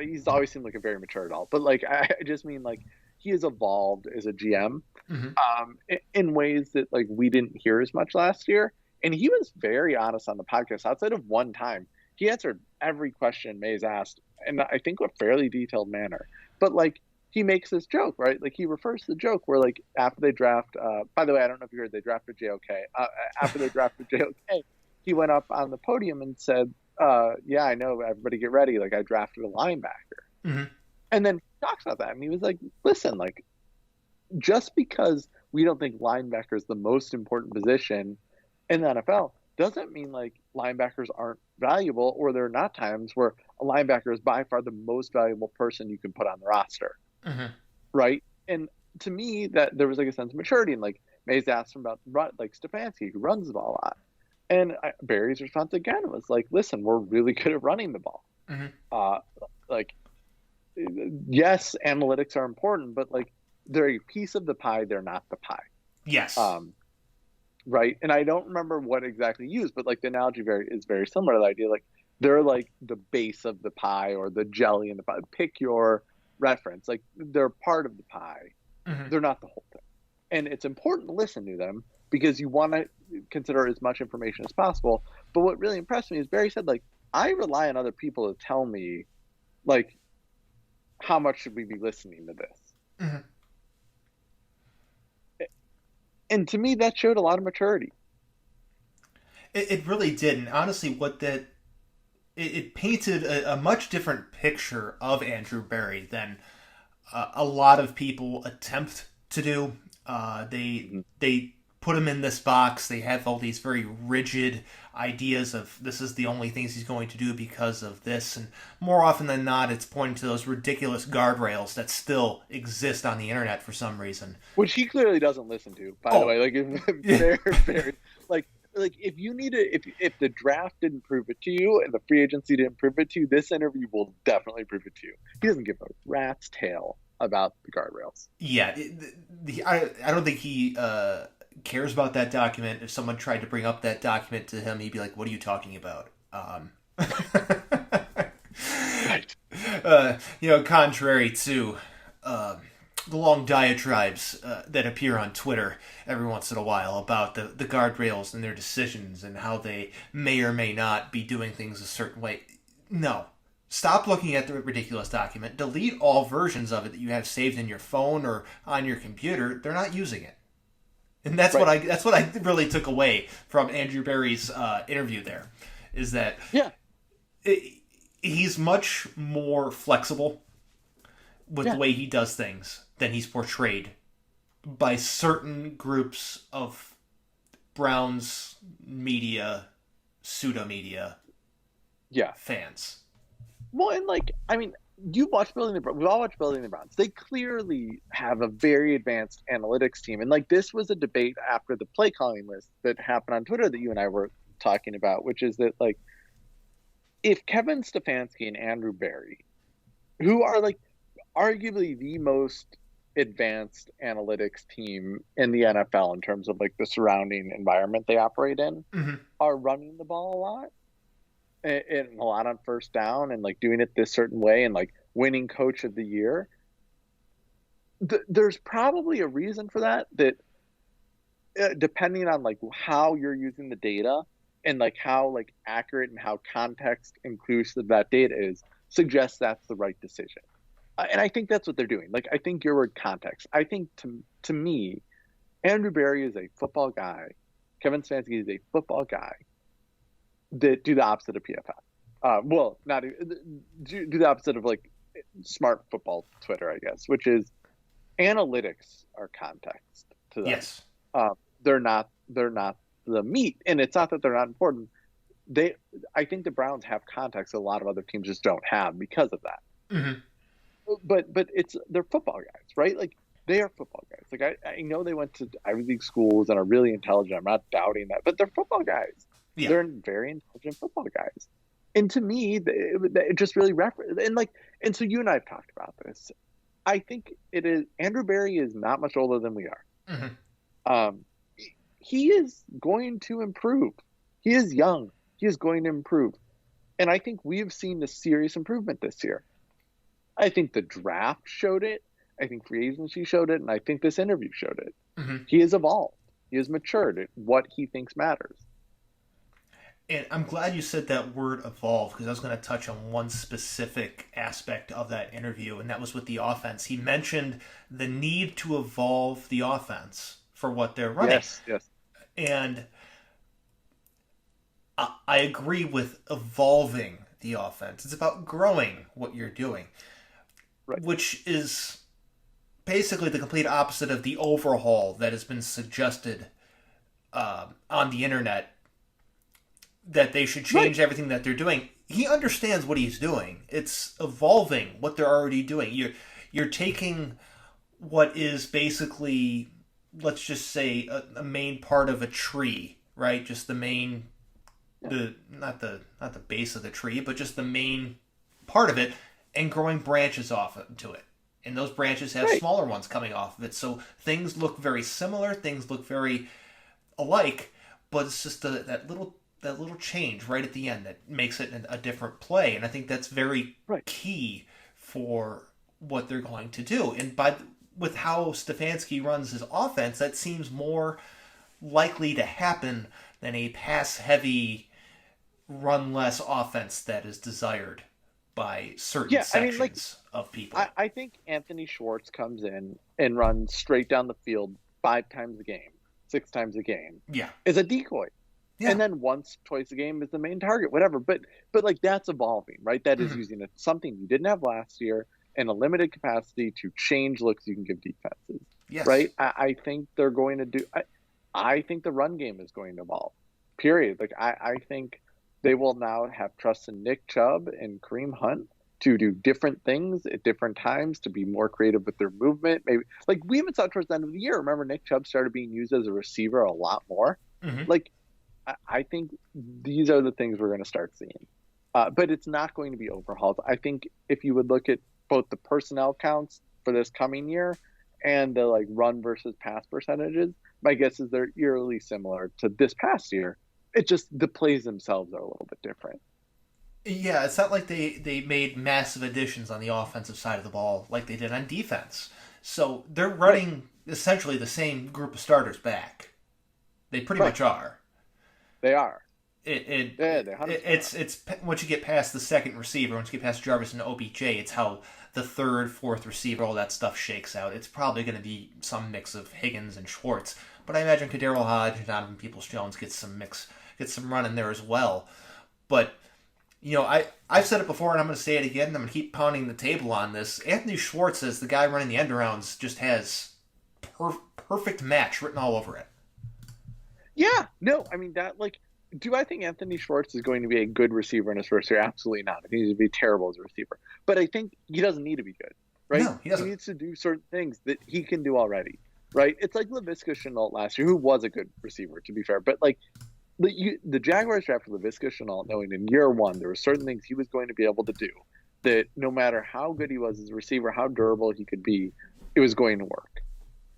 he's always seemed like a very mature adult, but like I just mean like he has evolved as a GM, in ways that like we didn't hear as much last year. And he was very honest on the podcast. Outside of one time, he answered every question Mays asked, in I think a fairly detailed manner. But like he makes this joke, right? Like he refers to the joke where like after they draft. By the way, I don't know if you heard they drafted JOK. After they drafted JOK, he went up on the podium and said, yeah, I know. Everybody get ready. Like I drafted a linebacker. Mm-hmm. And then he talks about that. And he was like, listen, like just because we don't think linebacker is the most important position in the NFL doesn't mean like linebackers aren't valuable, or there are not times where a linebacker is by far the most valuable person you can put on the roster. Mm-hmm. Right. And to me, that there was like a sense of maturity. And like Mays asked him about like Stefanski, who runs the ball a lot. And Barry's response again was like, listen, we're really good at running the ball. Mm-hmm. Like, yes, analytics are important, but like they're a piece of the pie. They're not the pie. Yes. Right. And I don't remember what exactly used, but like the analogy is very similar to the idea. Like they're like the base of the pie or the jelly in the pie. Pick your reference. Like they're part of the pie. Mm-hmm. They're not the whole thing. And it's important to listen to them because you want to consider as much information as possible. But what really impressed me is Barry said, like, I rely on other people to tell me, like, how much should we be listening to this? Mm-hmm. And to me, that showed a lot of maturity. It really did, and honestly, it painted a much different picture of Andrew Barry than a lot of people attempt to do. They put him in this box. They have all these very rigid ideas of this is the only things he's going to do because of this, and more often than not, it's pointing to those ridiculous guardrails that still exist on the internet for some reason. Which he clearly doesn't listen to, by the way. Like, very, like if you need to, if the draft didn't prove it to you and the free agency didn't prove it to you, this interview will definitely prove it to you. He doesn't give a rat's tail about the guardrails. Yeah, I don't think he cares about that document. If someone tried to bring up that document to him, he'd be like, "What are you talking about?" Right. Contrary to the long diatribes that appear on Twitter every once in a while about the guardrails and their decisions and how they may or may not be doing things a certain way. No. Stop looking at the ridiculous document. Delete all versions of it that you have saved in your phone or on your computer. They're not using it. And that's right. what I really took away from Andrew Barry's interview there, is that he's much more flexible with the way he does things than he's portrayed by certain groups of Browns media, pseudo media fans. Well, and like, I mean, you watch Building the Browns. We all watch Building the Browns. They clearly have a very advanced analytics team. And like, this was a debate after the play calling list that happened on Twitter that you and I were talking about, which is that like, if Kevin Stefanski and Andrew Barry, who are like arguably the most advanced analytics team in the NFL in terms of like the surrounding environment they operate in, are running the ball a lot. And a lot on first down and like doing it this certain way and like winning coach of the year. There's probably a reason for that depending on like how you're using the data and like how like accurate and how context inclusive that data is, suggests that's the right decision. And I think that's what they're doing. Like, I think your word context, I think to me, Andrew Barry is a football guy. Kevin Stefanski is a football guy that do the opposite of PFF. Well, not do the opposite of like smart football Twitter, I guess, which is analytics are context to them. Yes. They're not the meat, and it's not that they're not important. I think the Browns have context that a lot of other teams just don't have because of that. Mm-hmm. But they're football guys, right? Like, they are football guys. Like, I know they went to Ivy League schools and are really intelligent. I'm not doubting that, but they're football guys. Yeah. They're very intelligent football guys. And to me, it just really and so you and I have talked about this. I think it is, Andrew Barry is not much older than we are. Mm-hmm. He is going to improve. He is young. He is going to improve. And I think we've seen the serious improvement this year. I think the draft showed it. I think free agency showed it. And I think this interview showed it. Mm-hmm. He has evolved. He has matured at what he thinks matters. And I'm glad you said that word evolve, because I was going to touch on one specific aspect of that interview, and that was with the offense. He mentioned the need to evolve the offense for what they're running. Yes. And I agree with evolving the offense. It's about growing what you're doing, right, which is basically the complete opposite of the overhaul that has been suggested on the internet, that they should change everything that they're doing. He understands what he's doing. It's evolving what they're already doing. You're taking what is basically, let's just say, a main part of a tree, right? Just the main, not the base of the tree, but just the main part of it, and growing branches off to it. And those branches have smaller ones coming off of it. So things look very similar. Things look very alike, but it's just that little change right at the end that makes it a different play. And I think that's very key for what they're going to do. And with how Stefanski runs his offense, that seems more likely to happen than a pass-heavy, run-less offense that is desired by certain sections of people. I think Anthony Schwartz comes in and runs straight down the field 5 times a game. 6 times a game Yeah. is a decoy. Yeah. And then once, twice a game is the main target, whatever. But like that's evolving, right? That is using something you didn't have last year in a limited capacity to change looks you can give defenses. Yes. Right? I think they're going to do. I think the run game is going to evolve. Period. Like I think they will now have trust in Nick Chubb and Kareem Hunt to do different things at different times, to be more creative with their movement. Maybe like we even saw towards the end of the year. Remember, Nick Chubb started being used as a receiver a lot more. Like I think these are the things we're going to start seeing. But it's not going to be overhauled. I think if you would look at both the personnel counts for this coming year and the like run versus pass percentages, my guess is they're eerily similar to this past year. It just, the plays themselves are a little bit different. Yeah, it's not like they made massive additions on the offensive side of the ball like they did on defense. So they're running essentially the same group of starters back. They pretty much are. They are. It's once you get past the second receiver, once you get past Jarvis and OBJ, it's how the third, fourth receiver, all that stuff shakes out. It's probably going to be some mix of Higgins and Schwartz, but I imagine Kadarius Hodge and Donovan Peoples-Jones gets some run in there as well. But I've said it before, and I'm going to say it again, and I'm going to keep pounding the table on this. Anthony Schwartz, as the guy running the end arounds, just has perfect match written all over it. Yeah. No, I mean, that, like, do I think Anthony Schwartz is going to be a good receiver in his first year? Absolutely not. I think he's going to be terrible as a receiver. But I think he doesn't need to be good, right? No, he doesn't. He needs to do certain things that he can do already, right? It's like Laviska Shenault last year, who was a good receiver, to be fair. But, like, the Jaguars drafted Laviska Shenault knowing in year one there were certain things he was going to be able to do that no matter how good he was as a receiver, how durable he could be, it was going to work.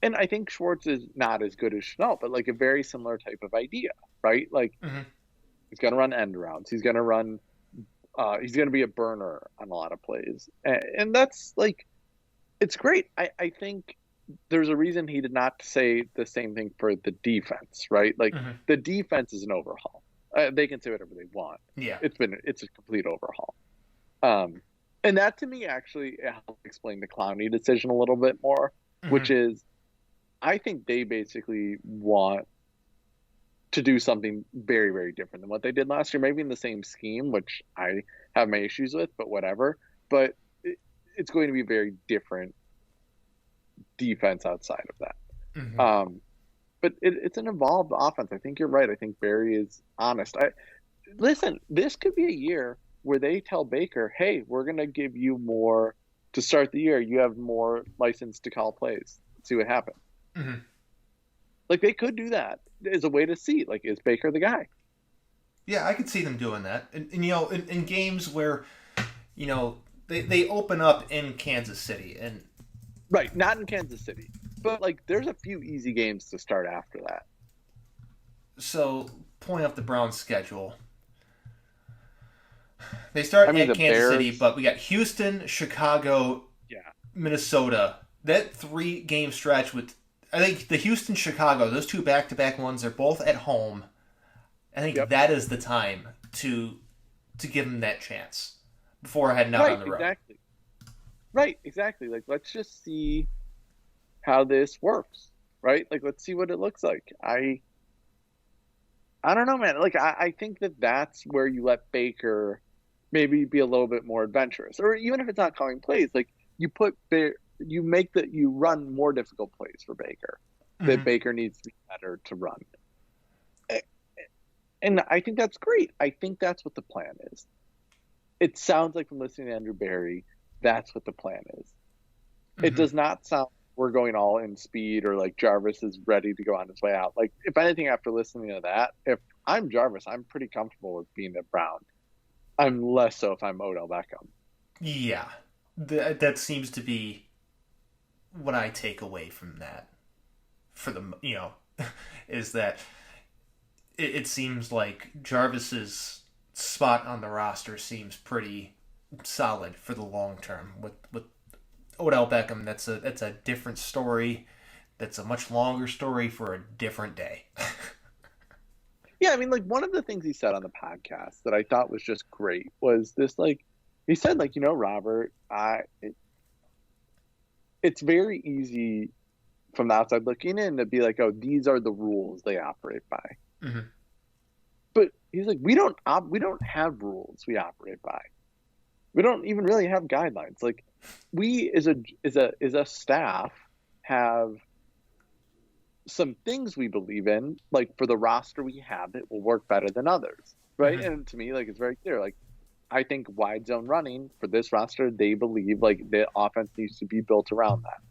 And I think Schwartz is not as good as Shenault, but like a very similar type of idea, right? Like he's going to run end rounds. He's going to run. He's going to be a burner on a lot of plays, and that's like, it's great. I think there's a reason he did not say the same thing for the defense, right? Like the defense is an overhaul. They can say whatever they want. Yeah, it's a complete overhaul. And that to me actually helps explain the Clowney decision a little bit more, which is, I think they basically want to do something very, very different than what they did last year. Maybe in the same scheme, which I have my issues with, but whatever. But it's going to be very different defense outside of that. But it's an evolved offense. I think you're right. I think Barry is honest. Listen, this could be a year where they tell Baker, hey, we're going to give you more to start the year. You have more license to call plays. Let's see what happens. Like, they could do that as a way to see, like, is Baker the guy? Yeah, I could see them doing that. And in games where, they open up in Kansas City. And right, not in Kansas City. But, like, there's a few easy games to start after that. So, pulling up the Browns' schedule. They start at Kansas City, but we got Houston, Chicago, Minnesota. That 3-game stretch with, I think, the Houston, Chicago, those 2 back-to-back ones, they're both at home. I think that is the time to give them that chance before heading out on the road. Right, exactly. Like, let's just see how this works, right? Like, let's see what it looks like. I don't know, man. Like, I think that's where you let Baker maybe be a little bit more adventurous, or even if it's not calling plays, like you run more difficult plays for Baker that Baker needs to be better to run. And I think that's great. I think that's what the plan is. It sounds like, from listening to Andrew Berry, that's what the plan is. It does not sound we're going all in speed, or like Jarvis is ready to go on his way out. Like, if anything, after listening to that, if I'm Jarvis, I'm pretty comfortable with being a Brown. I'm less so if I'm Odell Beckham. Yeah. That seems to be what I take away from that. For the, is that it seems like Jarvis's spot on the roster seems pretty solid for the long term. With Odell Beckham, that's a different story. That's a much longer story for a different day. Yeah, I mean, like, one of the things he said on the podcast that I thought was just great was this, like, he said, like, Robert, it's very easy from the outside looking in to be like, oh, these are the rules they operate by. Mm-hmm. But he's like, we don't have rules we operate by. We don't even really have guidelines. Like, we as a staff have some things we believe in, like for the roster we have that will work better than others, right? Mm-hmm. And to me, like, it's very clear. Like, I think wide zone running for this roster, they believe like the offense needs to be built around that.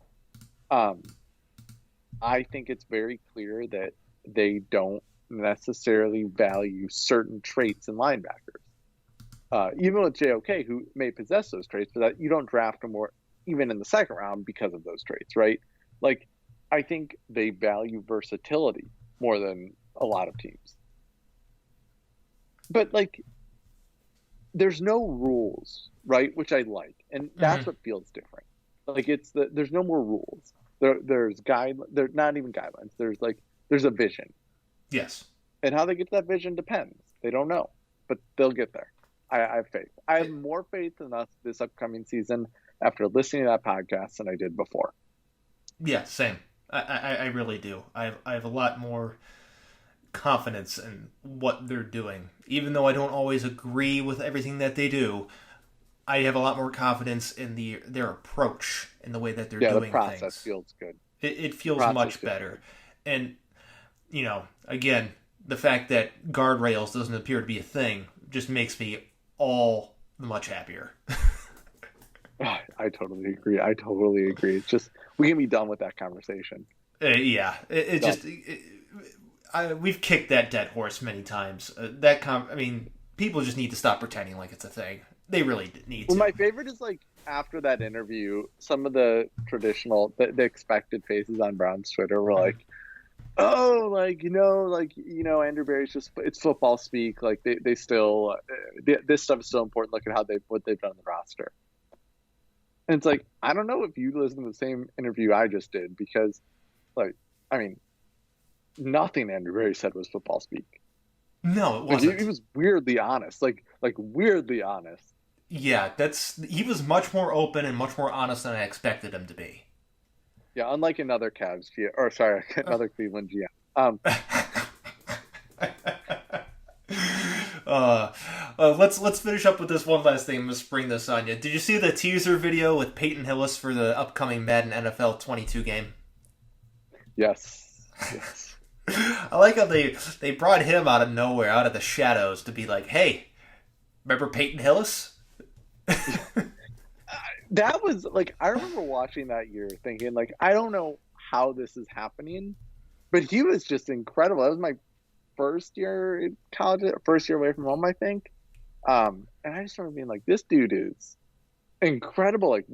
I think it's very clear that they don't necessarily value certain traits in linebackers. Even with JOK, who may possess those traits, but that you don't draft them more even in the second round because of those traits, right? Like, I think they value versatility more than a lot of teams. But like, there's no rules, right? Which I like, and that's what feels different. Like, there's no more rules. There's not even guidelines. There's a vision. Yes. And how they get to that vision depends. They don't know, but they'll get there. I have faith. I have more faith in us this upcoming season after listening to that podcast than I did before. Yeah, same. I really do. I have a lot more confidence in what they're doing. Even though I don't always agree with everything that they do, I have a lot more confidence in their approach and the way that they're doing things. Yeah, the process feels good. It feels much better. And, again, the fact that guardrails doesn't appear to be a thing just makes me all much happier. I totally agree. It's just, we can be done with that conversation. Yeah. We've kicked that dead horse many times. People just need to stop pretending like it's a thing. They really need to. Well, my favorite is, like, after that interview, some of the traditional, the expected faces on Brown's Twitter were like, oh, Andrew Berry's just, it's football speak. Like, they still, this stuff is still important. Look at what they've done on the roster. And it's like, I don't know if you listened to the same interview I just did, because, nothing Andrew Berry said was football speak. No, it wasn't. He was weirdly honest, like weirdly honest. Yeah, he was much more open and much more honest than I expected him to be. Yeah, unlike another another Cleveland GM. Let's finish up with this one last thing. I'm gonna spring this on you. Did you see the teaser video with Peyton Hillis for the upcoming Madden NFL 22 game? Yes. I like how they brought him out of nowhere, out of the shadows, to be like, hey, remember Peyton Hillis? That was, like, I remember watching that year thinking, like, I don't know how this is happening, but he was just incredible. That was my first year in college, first year away from home, I think. And I just remember being like, this dude is incredible. Like,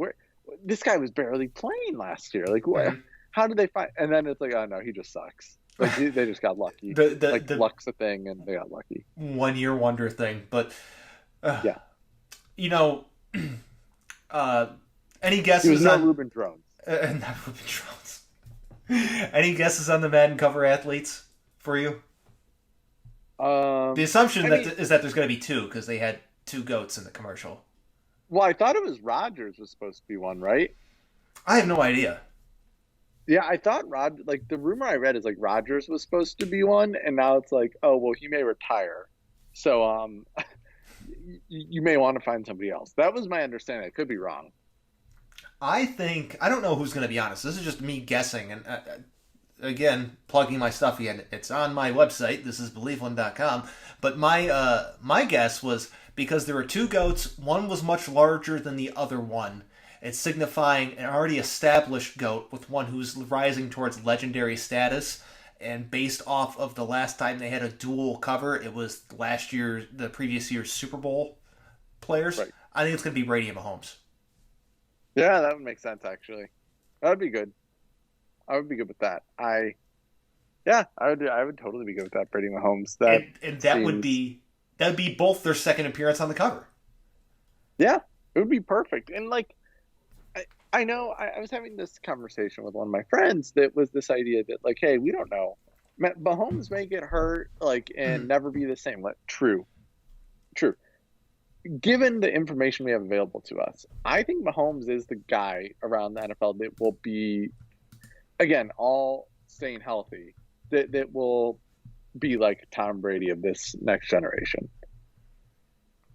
this guy was barely playing last year. Like, how did they find? And then it's like, oh no, he just sucks. Like, they just got lucky. Luck's a thing, and they got lucky. 1 year wonder thing, but yeah. Any guesses? He was not Ruben Drones. Not Ruben Drones. Any guesses on the Madden cover athletes for you? The assumption is that there's going to be two, because they had two goats in the commercial. Well, I thought it was Rodgers was supposed to be one, right? I have no idea. Yeah, I thought the rumor I read is like Rodgers was supposed to be one, and now it's like, oh well, he may retire, so you may want to find somebody else. That was my understanding. I could be wrong. I don't know who's going to be honest. This is just me guessing, and again, plugging my stuff again. It's on my website. This is Believeland.com. But my guess was, because there were two goats, one was much larger than the other one. It's signifying an already established GOAT with one who's rising towards legendary status. And based off of the last time they had a dual cover, it was the previous year's Super Bowl players. Right. I think it's going to be Brady and Mahomes. Yeah, that would make sense, actually. That would be good. I would be good with that. I would totally be good with that, Brady and Mahomes. That would be both their second appearance on the cover. Yeah, it would be perfect. And like, I know I was having this conversation with one of my friends that was this idea that, like, hey, we don't know. Mahomes may get hurt, like, and never be the same. Like, true. Given the information we have available to us, I think Mahomes is the guy around the NFL that will be again, all staying healthy, that will be like Tom Brady of this next generation.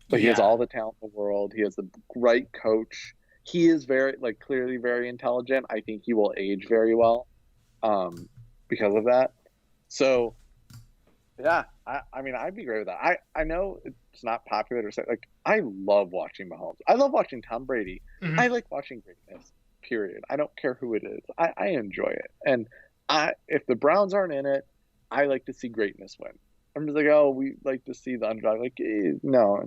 But he has all the talent in the world. He has the right coach. He is very, like, clearly very intelligent. I think he will age very well because of that. So, yeah, I mean, I'd be great with that. I know it's not popular to say, like, I love watching Mahomes. I love watching Tom Brady. Mm-hmm. I like watching greatness, period. I don't care who it is. I enjoy it. And if the Browns aren't in it, I like to see greatness win. I'm just like, oh, we like to see the underdog. Like, no.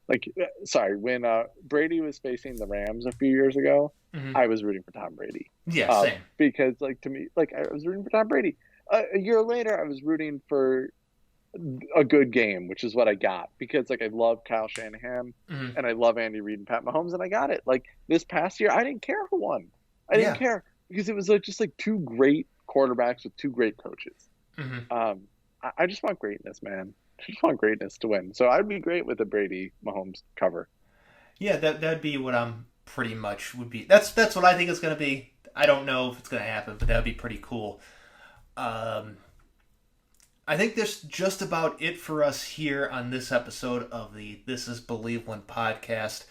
Like, sorry, when Brady was facing the Rams a few years ago, mm-hmm. I was rooting for Tom Brady. Yeah, same. Because, like, to me, like, I was rooting for Tom Brady. A year later, I was rooting for a good game, which is what I got. Because, like, I love Kyle Shanahan, mm-hmm. and I love Andy Reid and Pat Mahomes, and I got it. Like, this past year, I didn't care who won. I didn't care. Because it was, like, just, like, two great quarterbacks with two great coaches. Mm-hmm. I just want greatness, man. I just want greatness to win. So I'd be great with a Brady Mahomes cover. Yeah, that'd be what I'm pretty much would be. That's what I think it's going to be. I don't know if it's going to happen, but that'd be pretty cool. I think that's just about it for us here on this episode of the This Is Believeland podcast.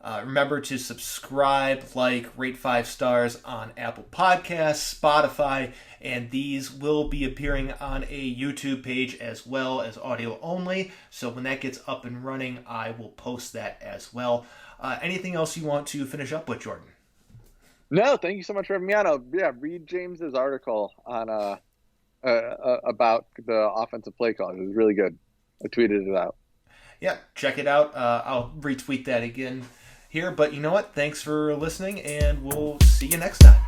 Remember to subscribe, like, rate 5 stars on Apple Podcasts, Spotify, and these will be appearing on a YouTube page as well as audio only. So when that gets up and running, I will post that as well. Anything else you want to finish up with, Jordan? No, thank you so much for having me on. Read James's article on about the offensive play call. It was really good. I tweeted it out. Yeah, check it out. I'll retweet that again here. But you know what? Thanks for listening, and we'll see you next time.